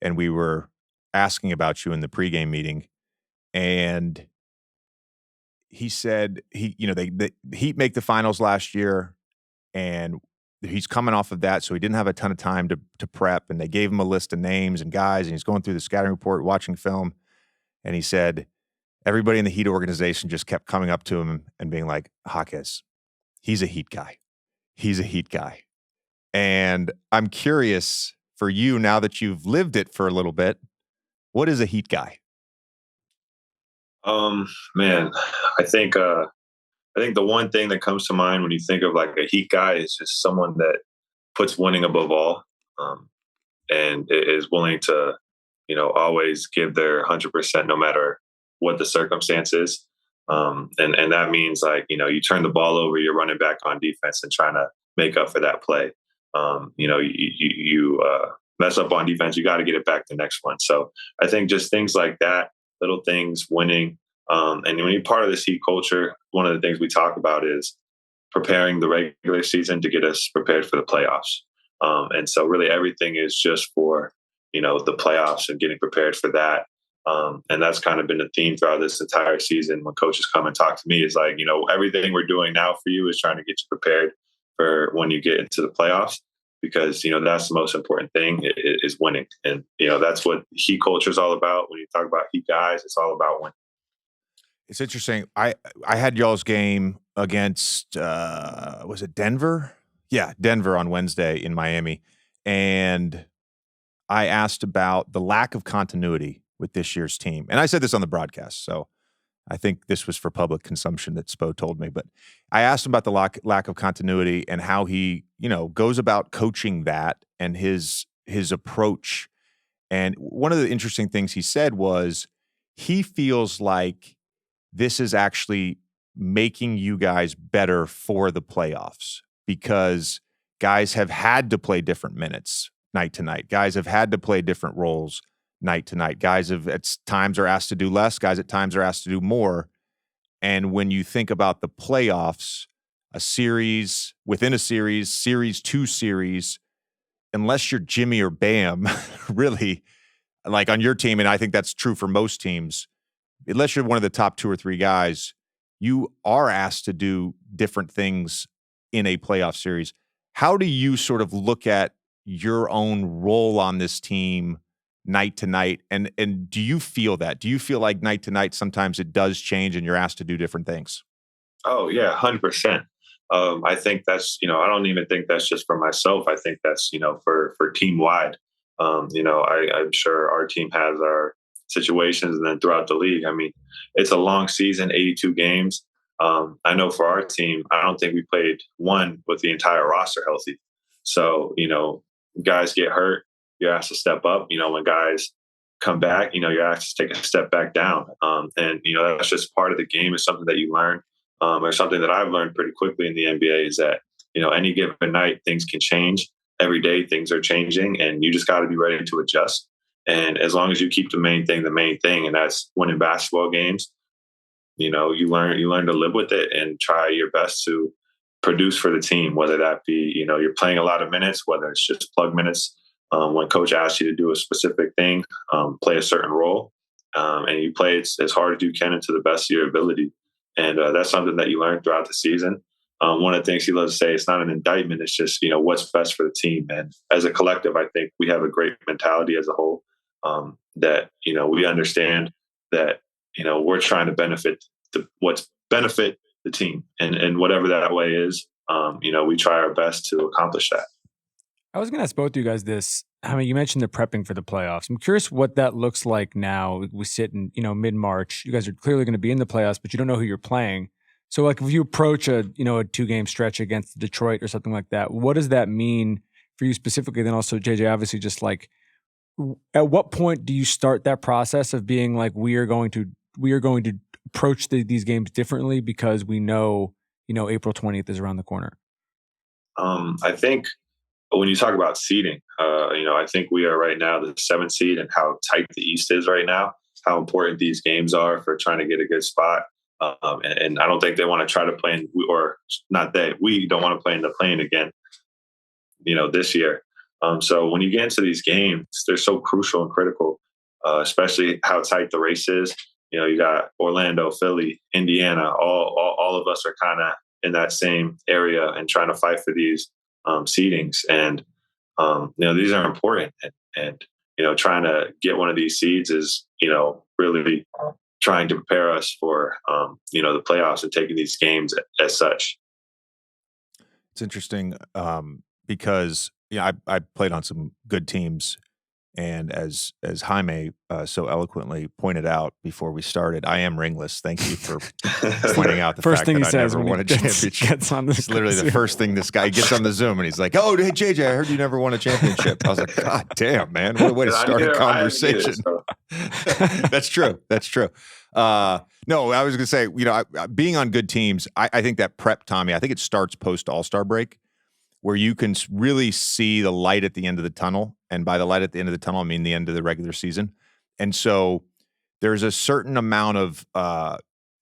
and we were asking about you in the pregame meeting, and he said the Heat make the finals last year, and he's coming off of that, so he didn't have a ton of time to prep, and they gave him a list of names and guys, and he's going through the scouting report, watching film, and he said everybody in the Heat organization just kept coming up to him and being like, Jaquez, he's a Heat guy. He's a Heat guy. And I'm curious for you, now that you've lived it for a little bit, what is a Heat guy? Man, I think the one thing that comes to mind when you think of like a Heat guy is just someone that puts winning above all, and is willing to, always give their 100% no matter what the circumstance is. And that means like, you turn the ball over, you're running back on defense and trying to make up for that play. You mess up on defense, you got to get it back the next one. So I think just things like that, little things, winning. And when you're part of this Heat culture, one of the things we talk about is preparing the regular season to get us prepared for the playoffs. And so really everything is just for, the playoffs and getting prepared for that. And that's kind of been the theme throughout this entire season. When coaches come and talk to me, is like, everything we're doing now for you is trying to get you prepared for when you get into the playoffs, because, that's the most important thing is winning. And, that's what Heat culture is all about. When you talk about Heat guys, it's all about winning. It's interesting. I had y'all's game against, was it Denver? Yeah, Denver on Wednesday in Miami. And I asked about the lack of continuity with this year's team. And I said this on the broadcast, so I think this was for public consumption that Spo told me. But I asked him about the lack of continuity and how he, goes about coaching that and his approach. And one of the interesting things he said was he feels like this is actually making you guys better for the playoffs, because guys have had to play different minutes night to night. Guys have had to play different roles night to night. Guys have at times are asked to do less. Guys at times are asked to do more. And when you think about the playoffs, a series within a series to series, unless you're Jimmy or Bam, really, like on your team, and I think that's true for most teams, unless you're one of the top 2 or 3 guys, you are asked to do different things in a playoff series. How do you sort of look at your own role on this team night to night? And do you feel that? Do you feel like night to night sometimes it does change and you're asked to do different things? Oh, yeah, 100%. I think that's, I don't even think that's just for myself. I think that's, for team wide. I'm sure our team has our situations, and then throughout the league. I mean, it's a long season, 82 games. I know for our team, I don't think we played one with the entire roster healthy. So, guys get hurt, you're asked to step up. When guys come back, you're asked to take a step back down. And, that's just part of the game. It's something that you learn, or something that I've learned pretty quickly in the NBA is that, any given night, things can change. Every day, things are changing, and you just got to be ready to adjust. And as long as you keep the main thing, and that's winning basketball games, you learn to live with it and try your best to produce for the team, whether that be, you're playing a lot of minutes, whether it's just plug minutes. When coach asks you to do a specific thing, play a certain role, and you play it as hard as you can and to the best of your ability. And that's something that you learn throughout the season. One of the things he loves to say, it's not an indictment. It's just, what's best for the team. And as a collective, I think we have a great mentality as a whole, that, we understand that, we're trying to benefit benefit the team, and whatever that way is, we try our best to accomplish that. I was going to ask both of you guys this. I mean, you mentioned the prepping for the playoffs. I'm curious what that looks like now. We sit in, mid-March. You guys are clearly going to be in the playoffs, but you don't know who you're playing. So, like, if you approach a 2-game stretch against Detroit or something like that, what does that mean for you specifically? Then also, JJ, obviously, just like, at what point do you start that process of being like, we are going to approach these games differently because we know, April 20th is around the corner? I think when you talk about seeding, I think we are right now the 7th seed, and how tight the East is right now, how important these games are for trying to get a good spot. And I don't think they want to try to play we don't want to play in the play-in again, this year. So when you get into these games, they're so crucial and critical, especially how tight the race is. You got Orlando, Philly, Indiana, all of us are kind of in that same area and trying to fight for these seedings. And, these are important. And trying to get one of these seeds is, really trying to prepare us for, the playoffs and taking these games as such. It's interesting because I played on some good teams, and as Jaime so eloquently pointed out before we started, I am ringless. Thank you for pointing out the first fact thing that he I says never when won a championship. Gets on this It's literally the first thing this guy gets on the Zoom, and he's like, "Oh, hey JJ, I heard you never won a championship." I was like, "God damn, man, what a way to start a conversation." That's true. That's true. No, I was going to say, being on good teams, I think that prep, Tommy, I think it starts post All-Star break, where you can really see the light at the end of the tunnel. And by the light at the end of the tunnel, I mean the end of the regular season. And so there's a certain amount of, I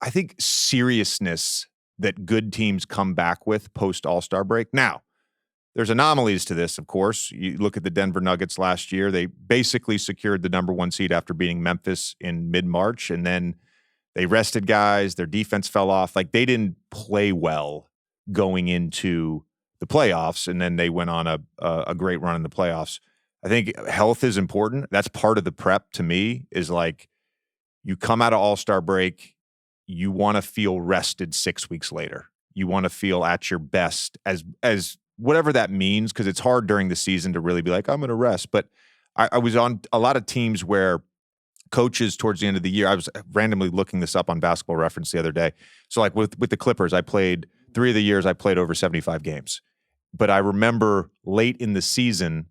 think, seriousness that good teams come back with post All-Star break. Now, there's anomalies to this, of course. You look at the Denver Nuggets last year. They basically secured the number 1 seed after beating Memphis in mid-March, and then they rested guys. Their defense fell off. Like, they didn't play well going into the playoffs, and then they went on a great run in the playoffs. I think health is important. That's part of the prep to me, is like, you come out of All-Star break, you want to feel rested 6 weeks later. You want to feel at your best as whatever that means, because it's hard during the season to really be like, I'm going to rest. But I was on a lot of teams where coaches towards the end of the year, I was randomly looking this up on Basketball Reference the other day. So like with the Clippers, I played 3 of the years, I played over 75 games. But I remember late in the season,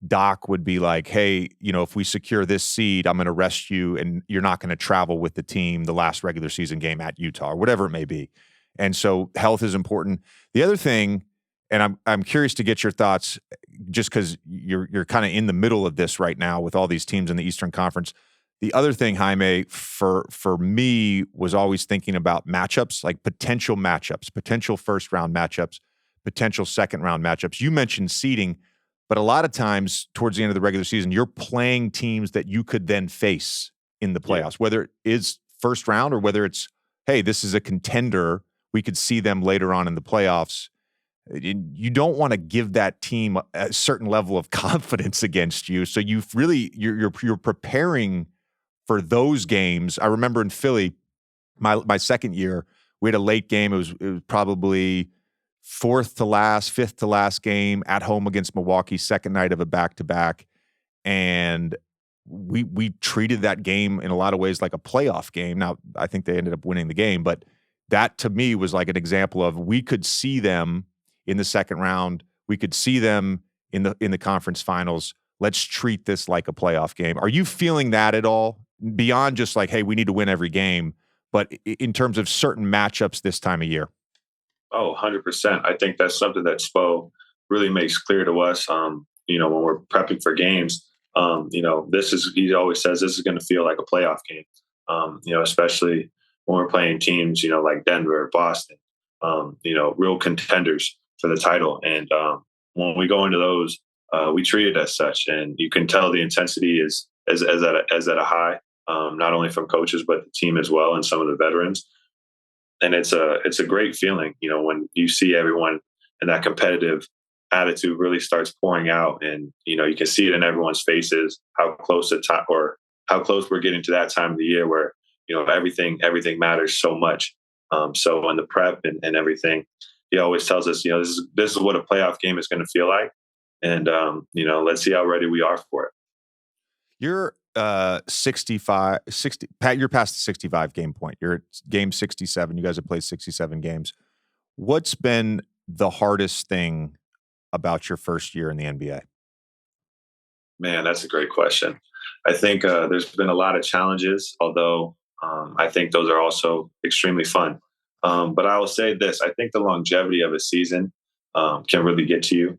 Doc would be like, hey, if we secure this seed, I'm going to rest you, and you're not going to travel with the team the last regular season game at Utah, or whatever it may be. And so health is important. The other thing, and I'm curious to get your thoughts, just because you're kind of in the middle of this right now with all these teams in the Eastern Conference. The other thing, Jaime, for me, was always thinking about matchups, like potential matchups, potential first-round matchups, potential second-round matchups. You mentioned seeding, but a lot of times towards the end of the regular season, you're playing teams that you could then face in the playoffs, whether it is first round or whether it's, hey, this is a contender, we could see them later on in the playoffs. You don't want to give that team a certain level of confidence against you. So you're preparing for those games. I remember in Philly, my second year, we had a late game. It was probably fifth to last game at home against Milwaukee, second night of a back-to-back. And we treated that game in a lot of ways like a playoff game. Now, I think they ended up winning the game, but that to me was like an example of, we could see them in the second round. We could see them in the conference finals. Let's treat this like a playoff game. Are you feeling that at all? Beyond just like, hey, we need to win every game, but in terms of certain matchups this time of year? Oh, 100%. I think that's something that Spo really makes clear to us, when we're prepping for games. He always says this is going to feel like a playoff game, especially when we're playing teams, like Denver, Boston, real contenders for the title. And when we go into those, we treat it as such. And you can tell the intensity is at a high, not only from coaches, but the team as well, and some of the veterans. And it's a great feeling, when you see everyone and that competitive attitude really starts pouring out, and you can see it in everyone's faces how close how close we're getting to that time of the year where everything matters so much. So in the prep and everything, he always tells us, this is what a playoff game is going to feel like. And, let's see how ready we are for it. You're 65, 60. Pat, you're past the 65 game point. You're at game 67. You guys have played 67 games. What's been the hardest thing about your first year in the NBA? Man, that's a great question. I think there's been a lot of challenges, although I think those are also extremely fun. But I will say this, I think the longevity of a season can really get to you.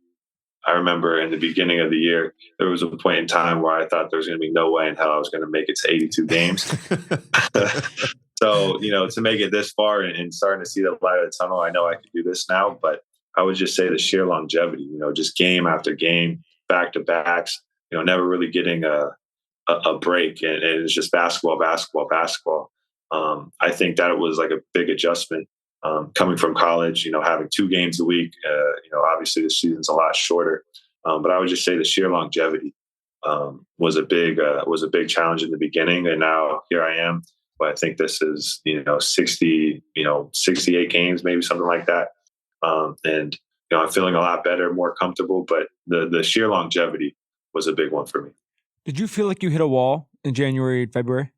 I remember in the beginning of the year, there was a point in time where I thought there was going to be no way in hell I was going to make it to 82 games. So, to make it this far and starting to see the light of the tunnel, I know I can do this now, but I would just say the sheer longevity, just game after game, back to backs, never really getting a break. And it's just basketball, basketball, basketball. I think that it was like a big adjustment coming from college, having 2 games a week. Obviously the season's a lot shorter, but I would just say the sheer longevity was a big challenge in the beginning, and now here I am. But I think this is 60, 68 games, maybe something like that, and I'm feeling a lot better, more comfortable. But the sheer longevity was a big one for me. Did you feel like you hit a wall in January, February?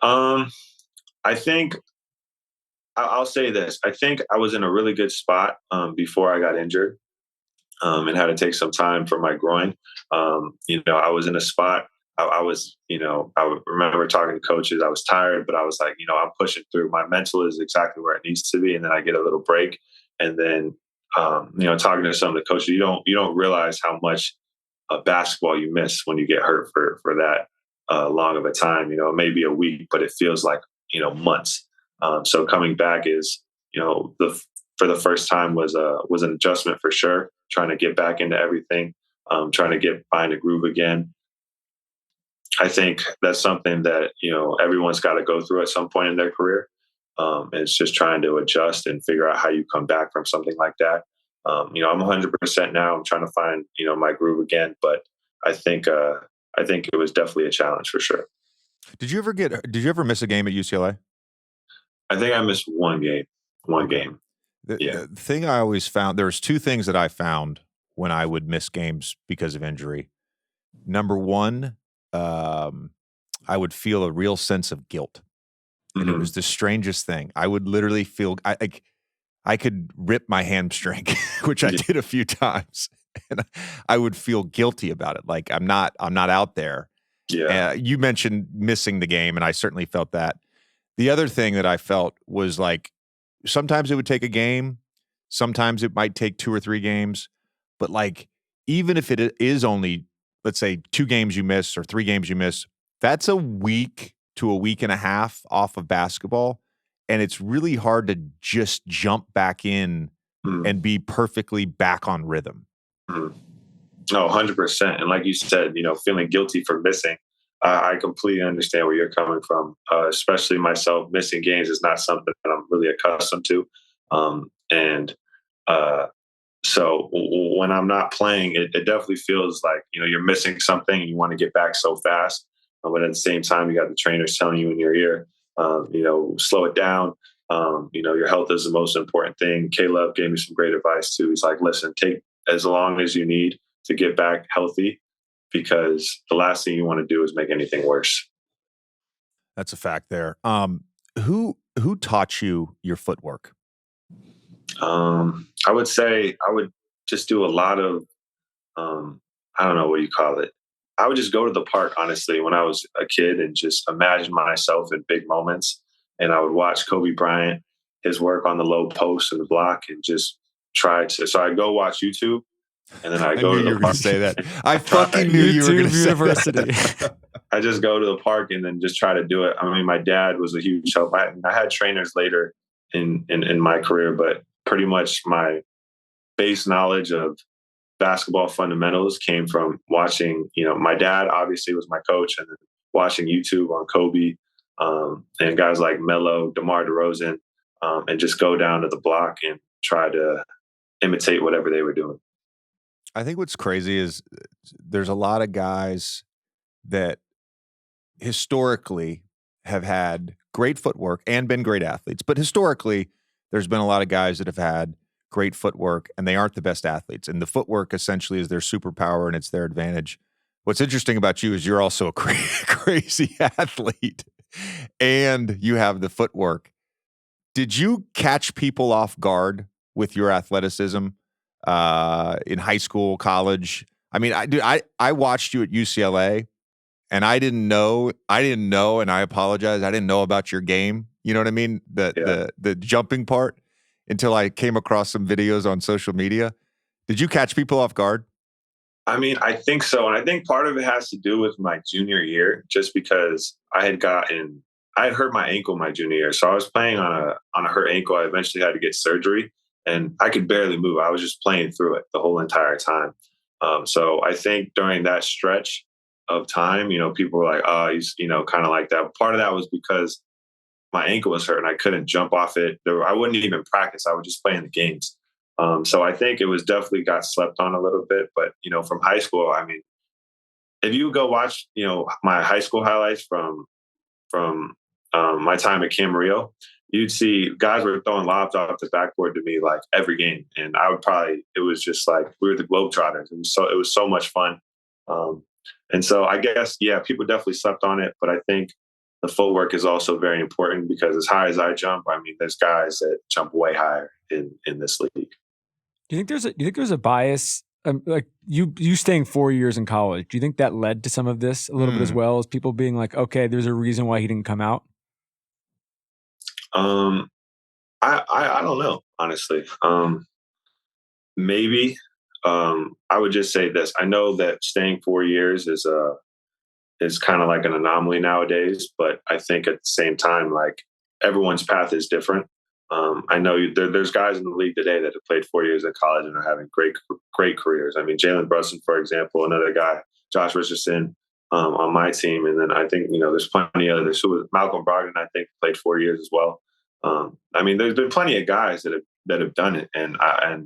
I think I'll say this. I think I was in a really good spot before I got injured and had to take some time for my groin. I was in a spot. I remember talking to coaches. I was tired, but I was like, I'm pushing through. My mental is exactly where it needs to be, and then I get a little break. And then, talking to some of the coaches, you don't realize how much basketball you miss when you get hurt for that long of a time. It may be a week, but it feels like months. So coming back is, for the first time was an adjustment for sure. Trying to get back into everything, trying to find a groove again. I think that's something that everyone's got to go through at some point in their career. It's just trying to adjust and figure out how you come back from something like that. I'm 100% now. I'm trying to find my groove again, but I think it was definitely a challenge for sure. Did you ever miss a game at UCLA? I think I missed one game. The thing I always found, there was 2 things that I found when I would miss games because of injury. Number one, I would feel a real sense of guilt. And it was the strangest thing. I would literally feel, I could rip my hamstring, which I did a few times. And I would feel guilty about it. Like I'm not out there. Yeah. You mentioned missing the game, and I certainly felt that. The other thing that I felt was like, sometimes it would take a game, sometimes it might take 2 or 3 games, but like, even if it is only, let's say 2 games you miss or 3 games you miss, that's a week to a week and a half off of basketball. And it's really hard to just jump back in and be perfectly back on rhythm. No, 100%. And like you said, feeling guilty for missing. I completely understand where you're coming from. Especially myself, missing games is not something that I'm really accustomed to. So when I'm not playing, it definitely feels like, you're missing something and you want to get back so fast. But at the same time, you got the trainers telling you in your ear, slow it down. Your health is the most important thing. Caleb gave me some great advice too. He's like, listen, take as long as you need to get back healthy, because the last thing you want to do is make anything worse. That's a fact there. Who taught you your footwork? I would say I would just do a lot of, I don't know what you call it. I would just go to the park, honestly, when I was a kid and just imagine myself in big moments. And I would watch Kobe Bryant, his work on the low post and the block, and just so I'd go watch YouTube. And then I go to the park. Say that. I fucking knew you were going to say that. I just go to the park and then just try to do it. I mean, my dad was a huge help. I had trainers later in my career, but pretty much my base knowledge of basketball fundamentals came from watching, my dad obviously was my coach, and then watching YouTube on Kobe and guys like Melo, DeMar DeRozan, and just go down to the block and try to imitate whatever they were doing. I think what's crazy is there's a lot of guys that historically have had great footwork and been great athletes, but historically there's been a lot of guys that have had great footwork, and they aren't the best athletes. And the footwork essentially is their superpower and it's their advantage. What's interesting about you is you're also a crazy athlete and you have the footwork. Did you catch people off guard with your athleticism in high school, college? I mean, I watched you at UCLA and I didn't know, and I apologize, I didn't know about your game. You know what I mean? The jumping part until I came across some videos on social media. Did you catch people off guard? I mean, I think so. And I think part of it has to do with my junior year, just because I had hurt my ankle my junior year. So I was playing on a hurt ankle. I eventually had to get surgery and I could barely move. I was just playing through it the whole entire time. So I think during that stretch of time, people were like, oh, he's, kind of like that. Part of that was because my ankle was hurt and I couldn't jump off it. I wouldn't even practice. I would just play in the games. So I think it was definitely got slept on a little bit, but from high school, I mean, if you go watch, my high school highlights from my time at Camarillo, you'd see guys were throwing lobs off the backboard to me like every game, and it was just like we were the Globetrotters. It was so much fun, and so I guess people definitely slept on it, but I think the footwork is also very important because as high as I jump, I mean, there's guys that jump way higher in this league. Do you think there's a bias, like you staying 4 years in college? Do you think that led to some of this a little bit as well, as people being like, okay, there's a reason why he didn't come out? I don't know, honestly. Maybe. I would just say this. I know that staying 4 years is kind of like an anomaly nowadays, but I think at the same time, like everyone's path is different. I know there's guys in the league today that have played 4 years in college and are having great careers. I mean, Jalen Brunson, for example, another guy, Josh Richardson on my team. And then I think, there's plenty of others. Malcolm Brogdon, I think, played 4 years as well. I mean, there's been plenty of guys that have done it. And I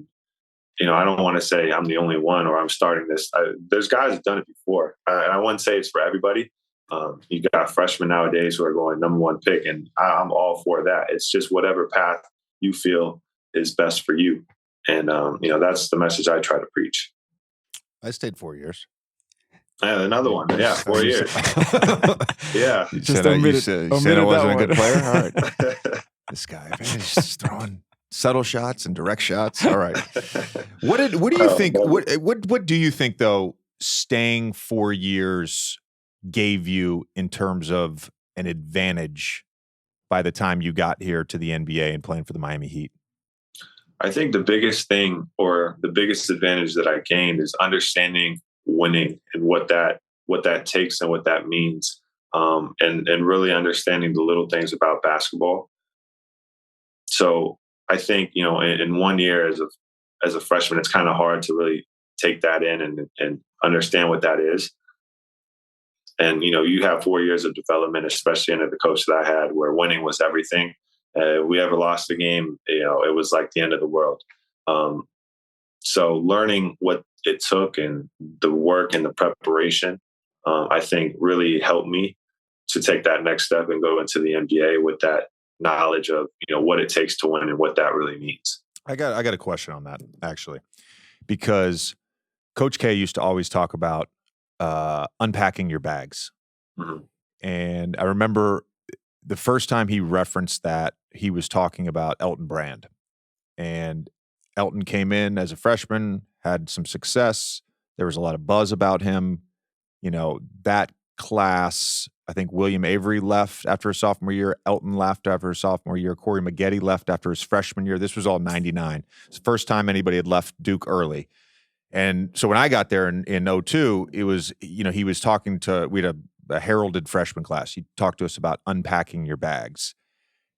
don't want to say I'm the only one or I'm starting this. There's guys that have done it before. And I wouldn't say it's for everybody. You got freshmen nowadays who are going number one pick, and I'm all for that. It's just whatever path you feel is best for you. And, that's the message I try to preach. I stayed 4 years. Another one. Yeah, 4 years. Yeah. You said I wasn't a good player? All right. This guy, man, he's just throwing subtle shots and direct shots. All right. What do you think? What do you think, though, staying 4 years gave you in terms of an advantage by the time you got here to the NBA and playing for the Miami Heat? I think the biggest thing or the biggest advantage that I gained is understanding winning and what that takes and what that means. And really understanding the little things about basketball. So I think, in 1 year as a freshman, it's kind of hard to really take that in and understand what that is. And, you have 4 years of development, especially under the coach that I had, where winning was everything. If we ever lost the game, it was like the end of the world. So learning what it took and the work and the preparation, I think really helped me to take that next step and go into the NBA with that knowledge of, what it takes to win and what that really means. I got a question on that, actually, because Coach K used to always talk about unpacking your bags. Mm-hmm. And I remember the first time he referenced that, he was talking about Elton Brand. And Elton came in as a freshman, had some success. There was a lot of buzz about him. That class, I think William Avery left after his sophomore year. Elton left after his sophomore year. Corey Maggette left after his freshman year. This was all 99. It's the first time anybody had left Duke early. And so when I got there in 02, it was, he was talking to, we had a heralded freshman class. He talked to us about unpacking your bags.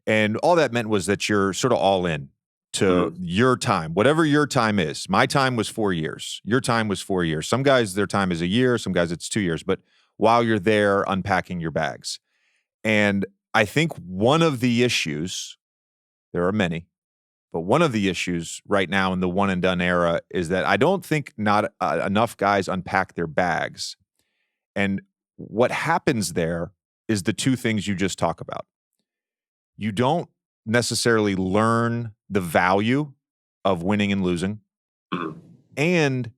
And all that meant was that you're sort of all in to your time, whatever your time is. My time was 4 years. Your time was 4 years. Some guys, their time is a year. Some guys, it's 2 years. But while you're there, unpacking your bags. And I think one of the issues, there are many, but one of the issues right now in the one and done era is that I don't think not enough guys unpack their bags. And what happens there is the two things you just talk about. You don't necessarily learn the value of winning and losing. Mhm. And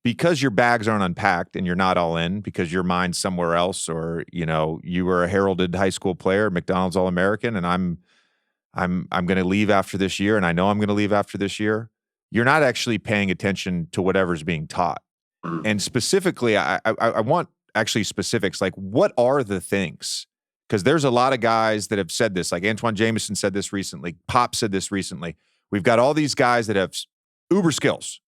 because your bags aren't unpacked and you're not all in because your mind's somewhere else, or, you were a heralded high school player, McDonald's All-American, and I'm going to leave after this year, and I know I'm going to leave after this year. You're not actually paying attention to whatever's being taught. Mhm. And specifically, I want actually specifics, like what are the things? Because there's a lot of guys that have said this, like Antoine Jameson said this recently, Pop said this recently. We've got all these guys that have uber skills,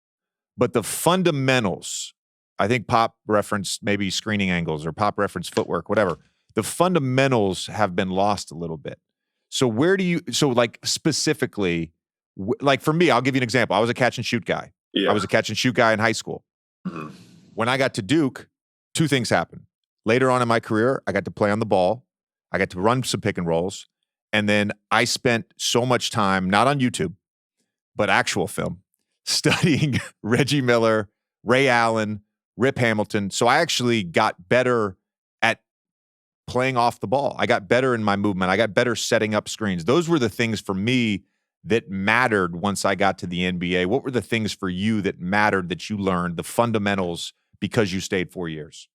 but the fundamentals, I think Pop referenced maybe screening angles or Pop referenced footwork, whatever. The fundamentals have been lost a little bit. So like specifically, like for me, I'll give you an example. I was a catch and shoot guy. Yeah. I was a catch and shoot guy in high school. Mhm. When I got to Duke, two things happened. Later on in my career, I got to play on the ball. I got to run some pick and rolls. And then I spent so much time, not on YouTube, but actual film, studying Reggie Miller, Ray Allen, Rip Hamilton. So I actually got better at playing off the ball. I got better in my movement. I got better setting up screens. Those were the things for me that mattered once I got to the NBA. What were the things for you that mattered that you learned, the fundamentals, because you stayed 4 years?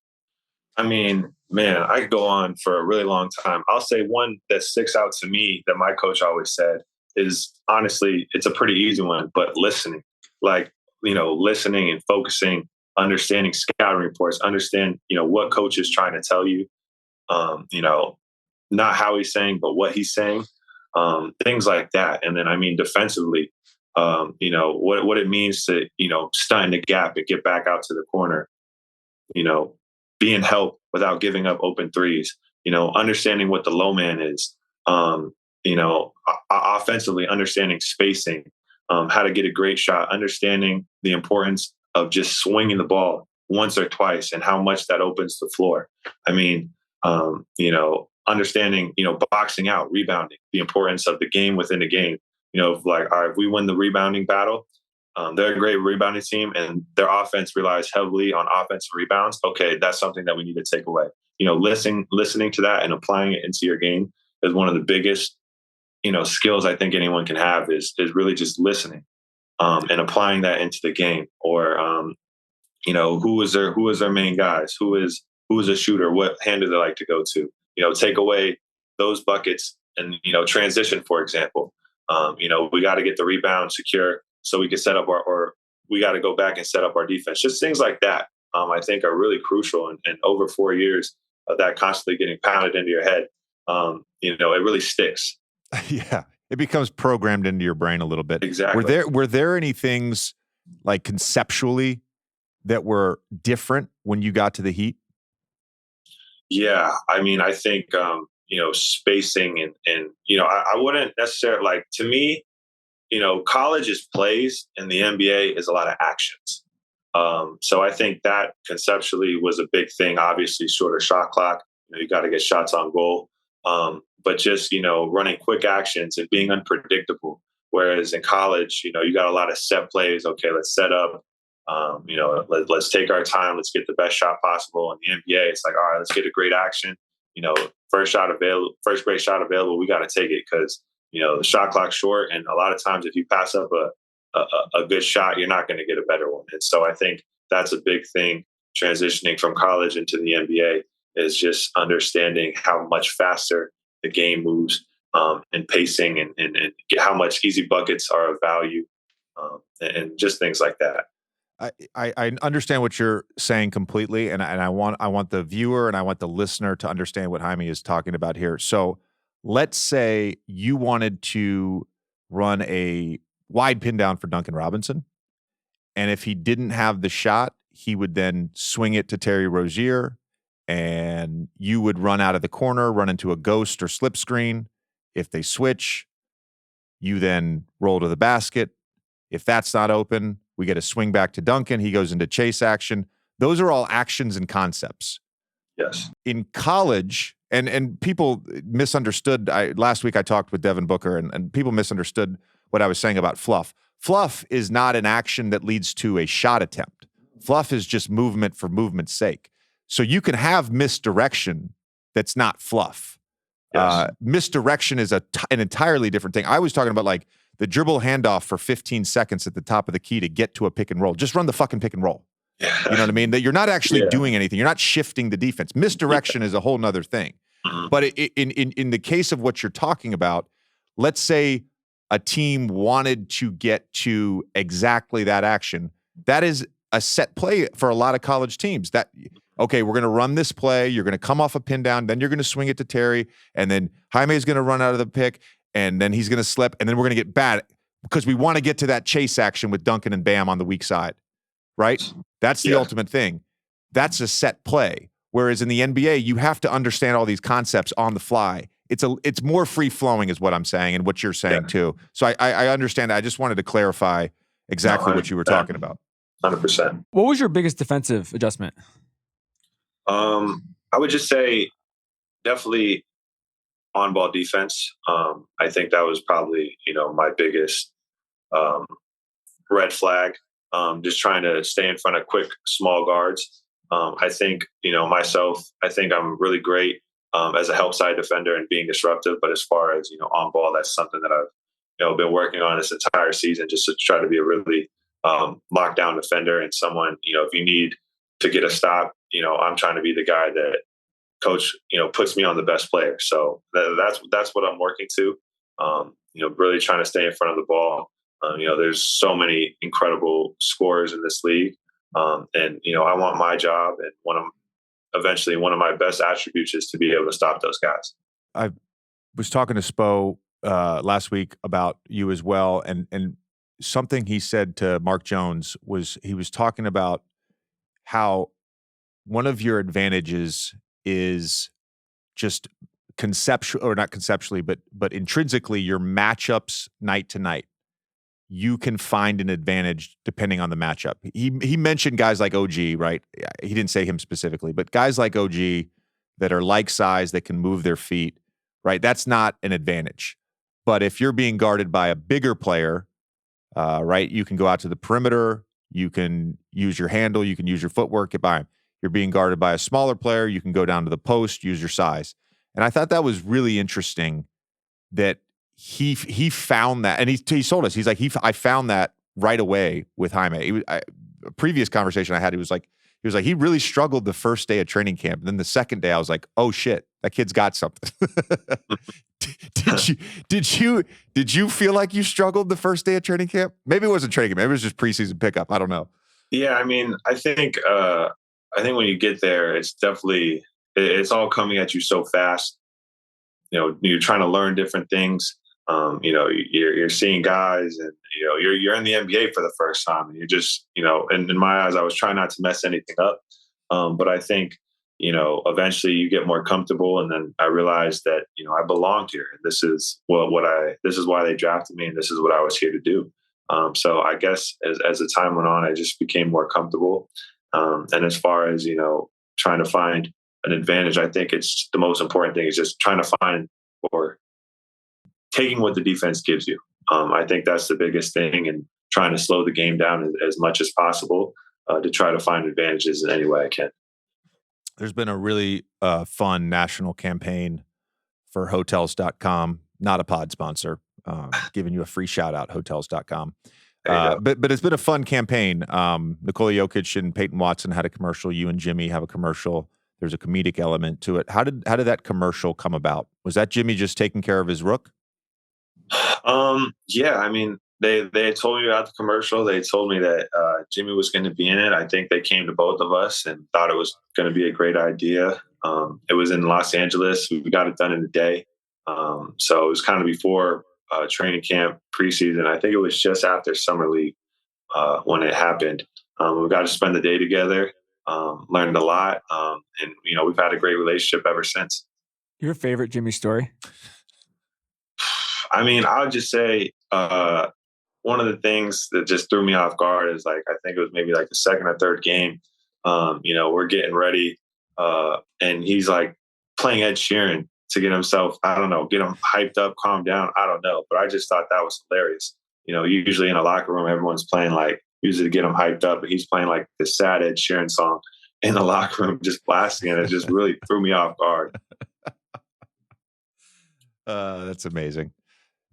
I mean, man, I could go on for a really long time. I'll say one that sticks out to me that my coach always said is, honestly, it's a pretty easy one, but listening. Like, listening and focusing, understanding scouting reports, understand, what coach is trying to tell you, not how he's saying, but what he's saying, things like that. And then, I mean, defensively, what it means to, stunt in the gap and get back out to the corner, being help without giving up open threes, understanding what the low man is, offensively understanding spacing, how to get a great shot, understanding the importance of just swinging the ball once or twice and how much that opens the floor. I mean, understanding, boxing out, rebounding, the importance of the game within the game. Like, all right, if we win the rebounding battle, they're a great rebounding team, and their offense relies heavily on offensive rebounds. Okay, that's something that we need to take away. Listening to that and applying it into your game is one of the biggest, skills I think anyone can have is really just listening, and applying that into the game. Or, who is their main guys? Who is a shooter? What hand do they like to go to? Take away those buckets and, transition, for example. We got to get the rebound secure so we can set up or we got to go back and set up our defense. Just things like that, I think are really crucial. And over 4 years of that constantly getting pounded into your head, it really sticks. Yeah. It becomes programmed into your brain a little bit. Exactly. Were there any things like conceptually that were different when you got to the Heat? Yeah. I mean, I think, spacing and I wouldn't necessarily, like, to me, college is plays and the NBA is a lot of actions. So I think that conceptually was a big thing. Obviously, shorter shot clock, you got to get shots on goal. But just, running quick actions and being unpredictable. Whereas in college, you got a lot of set plays. Okay, let's set up. Let's take our time. Let's get the best shot possible. In the NBA, it's like, all right, let's get a great action. First great shot available. We got to take it because, the shot clock's short. And a lot of times if you pass up a good shot, you're not going to get a better one. And so I think that's a big thing transitioning from college into the NBA is just understanding how much faster the game moves, and pacing and how much easy buckets are of value, and just things like that. I understand what you're saying completely, and I want the viewer and I want the listener to understand what Jaime is talking about here. So let's say you wanted to run a wide pin down for Duncan Robinson, and if he didn't have the shot, he would then swing it to Terry Rozier, and you would run out of the corner, run into a ghost or slip screen. If they switch, you then roll to the basket. If that's not open, we get a swing back to Duncan. He goes into chase action. Those are all actions and concepts. Yes. In college, and people misunderstood. Last week I talked with Devin Booker, and people misunderstood what I was saying about fluff. Fluff is not an action that leads to a shot attempt. Fluff is just movement for movement's sake. So you can have misdirection that's not fluff. Yes. Misdirection is an entirely different thing. I was talking about like the dribble handoff for 15 seconds at the top of the key to get to a pick and roll. Just run the fucking pick and roll. Yeah. You know what I mean? That you're not actually Yeah. doing anything. You're not shifting the defense. Misdirection is a whole nother thing. Mhm. But in the case of what you're talking about, let's say a team wanted to get to exactly that action. That is a set play for a lot of college teams. That, okay, we're going to run this play. You're going to come off a pin down. Then you're going to swing it to Terry. And then Jaime is going to run out of the pick. And then he's going to slip. And then we're going to get bad because we want to get to that chase action with Duncan and Bam on the weak side. Right? That's the ultimate thing. That's a set play. Whereas in the NBA, you have to understand all these concepts on the fly. It's more free flowing, is what I'm saying, and what you're saying too. So I understand that. I just wanted to clarify exactly what you were talking about. 100%. What was your biggest defensive adjustment? I would just say definitely on-ball defense. I think that was probably, my biggest red flag. Just trying to stay in front of quick, small guards. I think, myself, I think I'm really great as a help side defender and being disruptive. But as far as, on ball, that's something that I've, been working on this entire season, just to try to be a really lockdown defender and someone, if you need to get a stop, I'm trying to be the guy that coach, puts me on the best player. So that's what I'm working to, really trying to stay in front of the ball. There's so many incredible scorers in this league. And I want my job, and eventually one of my best attributes is to be able to stop those guys. I was talking to Spo last week about you as well. And something he said to Mark Jones was, he was talking about how one of your advantages is just conceptual, or not conceptually, but intrinsically, your matchups night to night. You can find an advantage depending on the matchup. He mentioned guys like OG, right? He didn't say him specifically, but guys like OG that are like size, that can move their feet, right? That's not an advantage. But if you're being guarded by a bigger player, right, you can go out to the perimeter, you can use your handle, you can use your footwork, get by him. You're being guarded by a smaller player, you can go down to the post, use your size. And I thought that was really interesting that he found that, and he told us, he's like, I found that right away with Jaime. A previous conversation I had, he was like, he really struggled the first day of training camp. And then the second day I was like, oh shit, that kid's got something. Did you feel like you struggled the first day of training camp? Maybe it wasn't training camp. Maybe it was just preseason pickup. I don't know. Yeah. I mean, I think when you get there, it's definitely, it's all coming at you so fast. You're trying to learn different things. You're seeing guys, and you're in the NBA for the first time, and you're just, and in my eyes, I was trying not to mess anything up. But I think, eventually you get more comfortable, and then I realized that, I belonged here. And this is this is why they drafted me, and this is what I was here to do. So I guess as the time went on, I just became more comfortable. And as far as, trying to find an advantage, I think it's the most important thing is just trying to find, or taking what the defense gives you. I think that's the biggest thing, and trying to slow the game down as much as possible to try to find advantages in any way I can. There's been a really fun national campaign for Hotels.com, not a pod sponsor, giving you a free shout out, Hotels.com. But it's been a fun campaign. Nikola Jokic and Peyton Watson had a commercial. You and Jimmy have a commercial. There's a comedic element to it. How did that commercial come about? Was that Jimmy just taking care of his rook? Yeah, I mean, they had told me about the commercial. They told me that Jimmy was going to be in it. I think they came to both of us and thought it was going to be a great idea. It was in Los Angeles. We got it done in a day. So it was kind of before training camp, preseason. I think it was just after Summer League when it happened. We got to spend the day together, learned a lot. And, we've had a great relationship ever since. Your favorite Jimmy story? I mean, I would just say one of the things that just threw me off guard is, like, I think it was maybe like the second or third game. We're getting ready, and he's like playing Ed Sheeran to get himself, I don't know, get him hyped up, calm down. I don't know, but I just thought that was hilarious. Usually in a locker room, everyone's playing like usually to get him hyped up, but he's playing like the sad Ed Sheeran song in the locker room, just blasting it. It just really threw me off guard. That's amazing.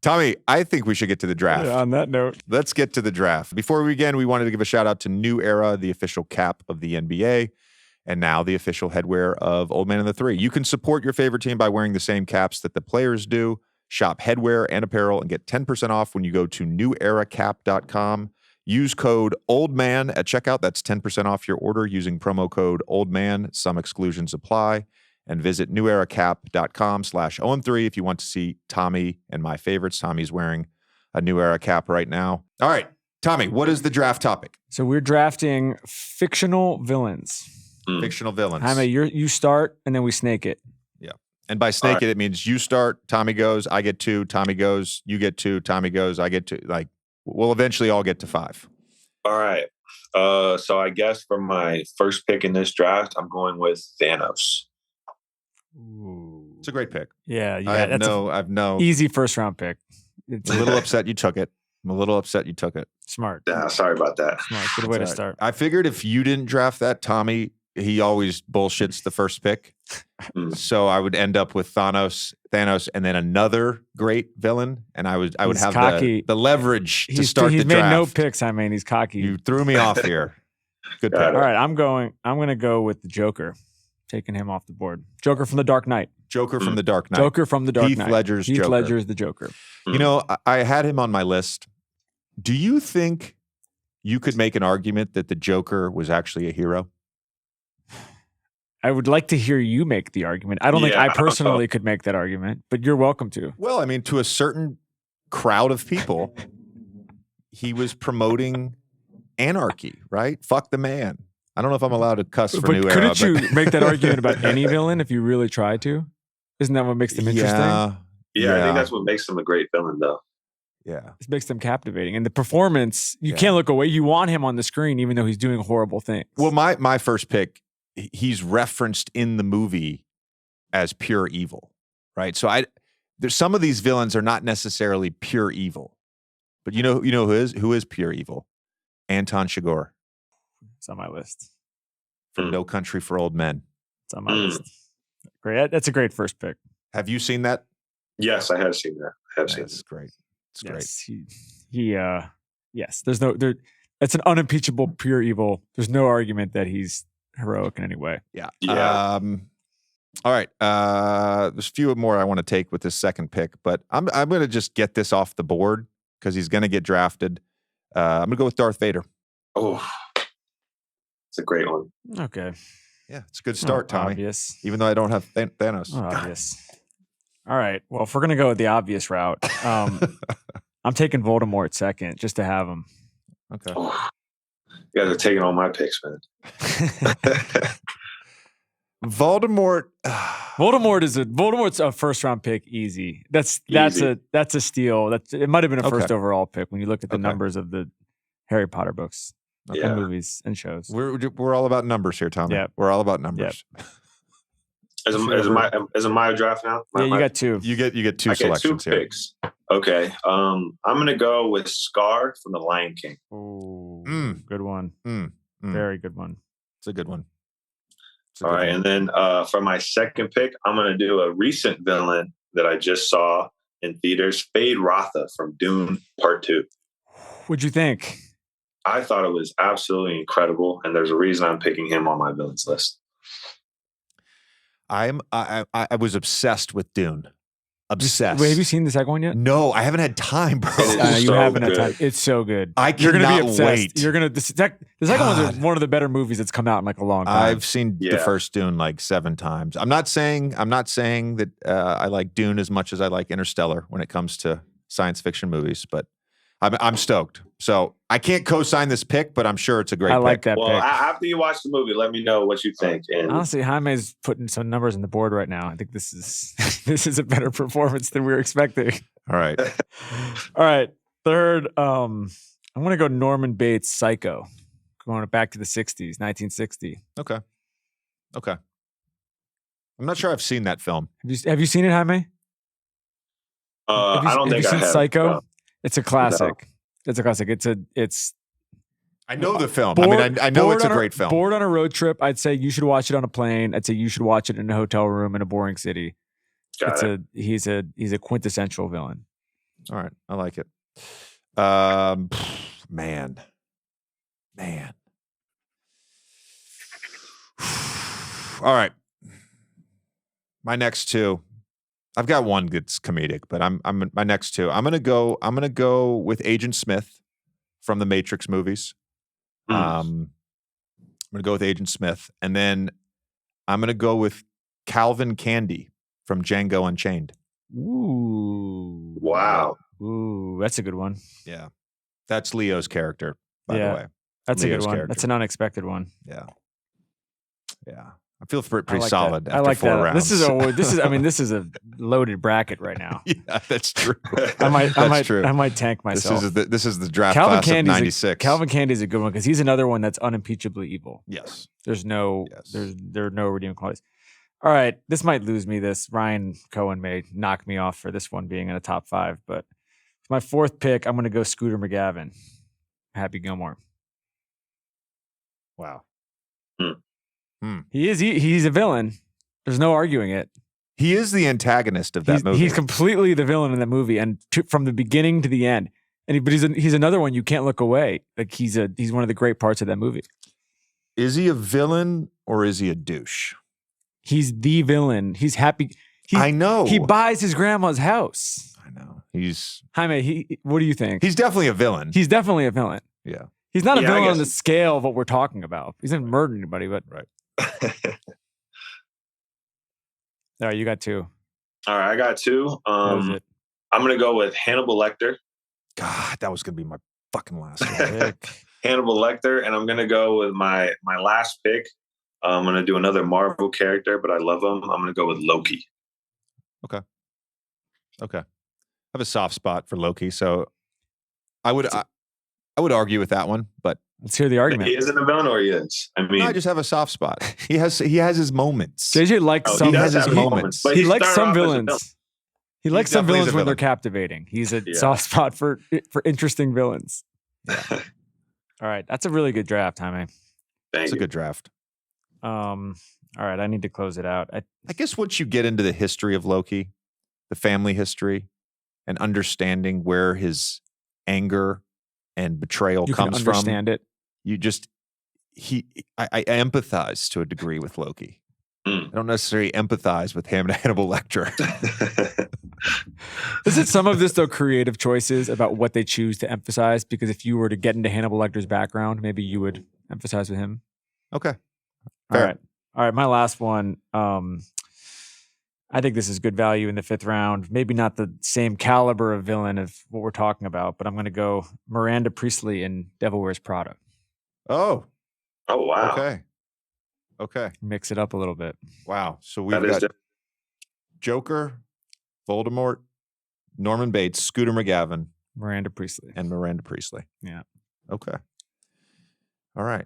Tommy, I think we should get to the draft. On that note, let's get to the draft. Before we begin, we wanted to give a shout out to New Era, the official cap of the NBA, and now the official headwear of Old Man and the Three. You can support your favorite team by wearing the same caps that the players do. Shop headwear and apparel and get 10% off when you go to neweracap.com. Use code OLDMAN at checkout. That's 10% off your order using promo code OLDMAN. Some exclusions apply. And visit neweracap.com/OM3 if you want to see Tommy and my favorites. Tommy's wearing a New Era cap right now. All right, Tommy, what is the draft topic? So we're drafting fictional villains. Fictional villains. Jaime, you start, and then we snake it. Yeah. And by snake it means you start, Tommy goes, I get 2, Tommy goes, you get 2, Tommy goes, I get 2. Like, we'll eventually all get to 5. All right. So I guess for my first pick in this draft, I'm going with Thanos. Ooh. It's a great pick. Yeah, I've no easy first round pick. It's a little upset you took it. Smart. Yeah, sorry about that. Smart. Good way to start. I figured if you didn't draft that, Tommy, he always bullshits the first pick. So I would end up with Thanos, and then another great villain, and I would have the leverage to start the draft. He's made no picks. I mean, he's cocky. You threw me off here. Good pick. All right, I'm going to go with the Joker. Taking him off the board. Joker from the Dark Knight. Joker from the Dark Knight. Heath Ledger's Heath Joker. Ledger's the Joker. You know, I had him on my list. Do you think you could make an argument that the Joker was actually a hero? I would like to hear you make the argument. I don't think I personally could make that argument, but you're welcome to. Well, I mean, to a certain crowd of people, he was promoting anarchy, right? Fuck the man. I don't know if I'm allowed to cuss for New Era. Couldn't you make that argument about any villain if you really tried to? Isn't that what makes them interesting? Yeah, I think that's what makes him a great villain, though. Yeah. It makes them captivating. And the performance, you can't look away. You want him on the screen, even though he's doing horrible things. Well, my first pick, he's referenced in the movie as pure evil, right? So there's some of these villains are not necessarily pure evil. But you know who is pure evil? Anton Chigurh. It's on my list. From No Country for Old Men. It's on my list. Great. That's a great first pick. Have you seen that? Yes, I have seen that. It's great. It's great. Yes. There's that's an unimpeachable pure evil. There's no argument that he's heroic in any way. Yeah. All right. There's a few more I want to take with this second pick, but I'm going to just get this off the board because he's going to get drafted. I'm going to go with Darth Vader. Oh, it's a great one. Okay. Yeah, it's a good start, Tommy. Obvious. Even though I don't have Thanos. Obvious. All right. Well, if we're going to go with the obvious route, I'm taking Voldemort second just to have him. Okay. Oh, you guys are taking all my picks, man. Voldemort's a first round pick. Easy. That's a steal. It might have been a first overall pick when you look at the numbers of the Harry Potter books, and movies and shows. We're all about numbers here, Tommy. Yeah. We're all about numbers. Yep. Is it my draft now? You got 2. You get 2 I selections get 2 here. picks. Okay. I'm gonna go with Scar from The Lion King. Oh, good one. Very good one. It's a good one. All right, and then for my second pick, I'm gonna do a recent villain that I just saw in theaters, Fade Rotha from Dune Part 2. What'd you think? I thought it was absolutely incredible, and there's a reason I'm picking him on my villains list. I was obsessed with Dune. Obsessed. Wait, have you seen the second one yet? No, I haven't had time, bro. You haven't had time. It's so good. You're gonna be obsessed. Wait. The second one's one of the better movies that's come out in like a long time. I've seen the first Dune like 7 times. I'm not saying that I like Dune as much as I like Interstellar when it comes to science fiction movies, but I'm stoked. So I can't co-sign this pick, but I'm sure it's a great pick. I like that pick. After you watch the movie, let me know what you think. And honestly, Jaime's putting some numbers on the board right now. I think this is a better performance than we were expecting. All right. All right. Third, I'm going to go Norman Bates, Psycho. Going back to the 60s, 1960. Okay. I'm not sure I've seen that film. Have you seen it, Jaime? I don't think I have. Have you seen Psycho? No. It's a classic. No. It's a classic. I know the film. I know it's a great film. Bored on a road trip, I'd say you should watch it on a plane. I'd say you should watch it in a hotel room in a boring city. He's a quintessential villain. All right. I like it. Man. All right. My next two. I've got one that's comedic, but I'm my next two. I'm gonna go with Agent Smith from the Matrix movies. I'm gonna go with Agent Smith, and then I'm gonna go with Calvin Candy from Django Unchained. Ooh. Wow. Ooh, that's a good one. Yeah. That's Leo's character, by the way. That's Leo's a good one. character. That's an unexpected one. Yeah. I feel pretty like solid that. after I like 4 that. rounds. This is a loaded bracket right now. Yeah, that's true. I might true. I might tank myself. This is the draft class of 96. Calvin Candy's a good one because he's another one that's unimpeachably evil. Yes. There are no redeeming qualities. All right, this might lose me. Ryan Cohen may knock me off for this one being in a top 5, but my 4th pick, I'm going to go Scooter McGavin. Happy Gilmore. Wow. He's a villain. There's no arguing it. He is the antagonist of that movie. He's completely the villain in that movie, and from the beginning to the end. But he's another one you can't look away. Like he's one of the great parts of that movie. Is he a villain or is he a douche? He's the villain. He's happy. I know. He buys his grandma's house. I know. He's Jaime. What do you think? He's definitely a villain. He's definitely a villain. Yeah. He's not a villain on the scale of what we're talking about. He doesn't murder anybody, but right. All right, you got 2. All right, I got 2. I'm going to go with Hannibal Lecter. God, that was going to be my fucking last pick. Hannibal Lecter, and I'm going to go with my last pick. I'm going to do another Marvel character, but I love him. I'm going to go with Loki. Okay. I have a soft spot for Loki, so I would argue with that one, but let's hear the argument. He isn't a villain, or he is? I mean, I just have a soft spot. He has his moments. JJ likes he has his moments. But he likes some villains. He likes some villains when they're captivating. He's a soft spot for interesting villains. Yeah. All right, that's a really good draft, Jaime. It's a good draft. All right, I need to close it out. I guess once you get into the history of Loki, the family history, and understanding where his anger and betrayal comes from, understand it. You just I empathize to a degree with Loki. I don't necessarily empathize with him and Hannibal Lecter. Isn't some of this though creative choices about what they choose to emphasize? Because if you were to get into Hannibal Lecter's background, maybe you would emphasize with him. Okay. Fair. All right. My last one. I think this is good value in the 5th round. Maybe not the same caliber of villain of what we're talking about, but I'm going to go Miranda Priestley in Devil Wears Prada. Oh wow. Okay. Mix it up a little bit. Wow. So we've got Joker, Voldemort, Norman Bates, Scooter McGavin, Miranda Priestley. Yeah. Okay. All right.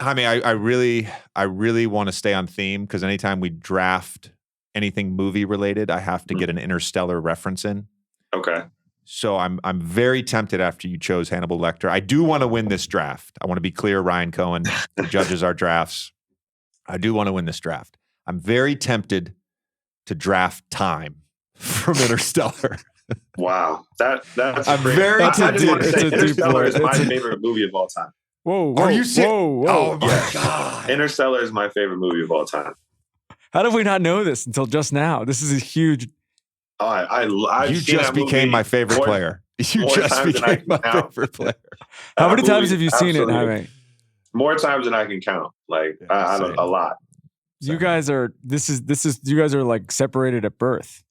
Jaime, I really want to stay on theme because anytime we draft anything movie related, I have to get an Interstellar reference in. Okay. So I'm very tempted after you chose Hannibal Lecter. I do want to win this draft. I want to be clear, Ryan Cohen, who judges our drafts. I do want to win this draft. I'm very tempted to draft Time from Interstellar. Wow. That's I'm very tempted. Interstellar is my favorite movie of all time. Whoa. Are you serious? Whoa. Oh my God. Interstellar is my favorite movie of all time. How did we not know this until just now? This is a huge. You just became my favorite player. You just became my favorite player. How many times have you seen it, Jaime? More times than I can count. Like a lot. You guys are. This is. You guys are like separated at birth.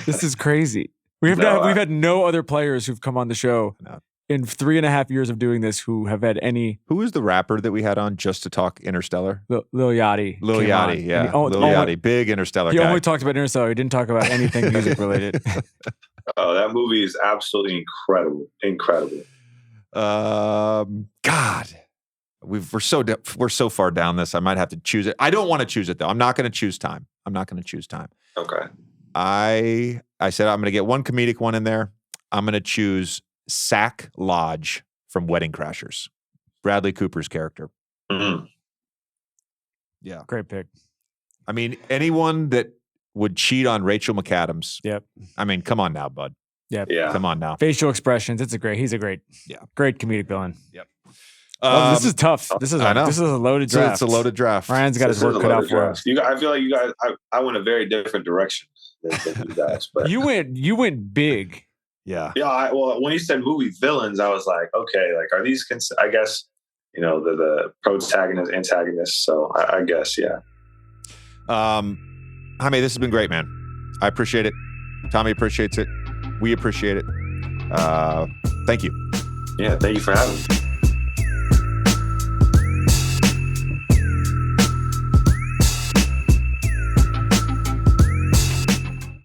This is crazy. We've had no other players who've come on the show in 3.5 years of doing this who have had any. Who was the rapper that we had on just to talk Interstellar? Lil Yachty. Lil Yachty, yeah. Lil Yachty, big Interstellar guy. He only talked about Interstellar. He didn't talk about anything music related. Oh, that movie is absolutely incredible. God, we're so far down this. I might have to choose it. I don't want to choose it though. I'm not going to choose Time. Okay. I said I'm going to get one comedic one in there. I'm going to choose Sack Lodge from Wedding Crashers. Bradley Cooper's character. Mm-hmm. Yeah. Great pick. I mean, anyone that would cheat on Rachel McAdams. Yep. I mean, come on now, bud. Yep. Yeah. Come on now. Facial expressions. He's a great comedic villain. Yep. This is tough. This is I know. a loaded draft. It's a loaded draft. Ryan's got his work cut out for him. I feel like you guys. I went a very different direction than you guys. But You went big. Yeah. yeah. Well, when you said movie villains, I was like, okay, like are these? I guess the protagonist, antagonist. So I guess yeah. Jaime, this has been great, man. I appreciate it. Tommy appreciates it. We appreciate it. Thank you. Yeah. Thank you for having me.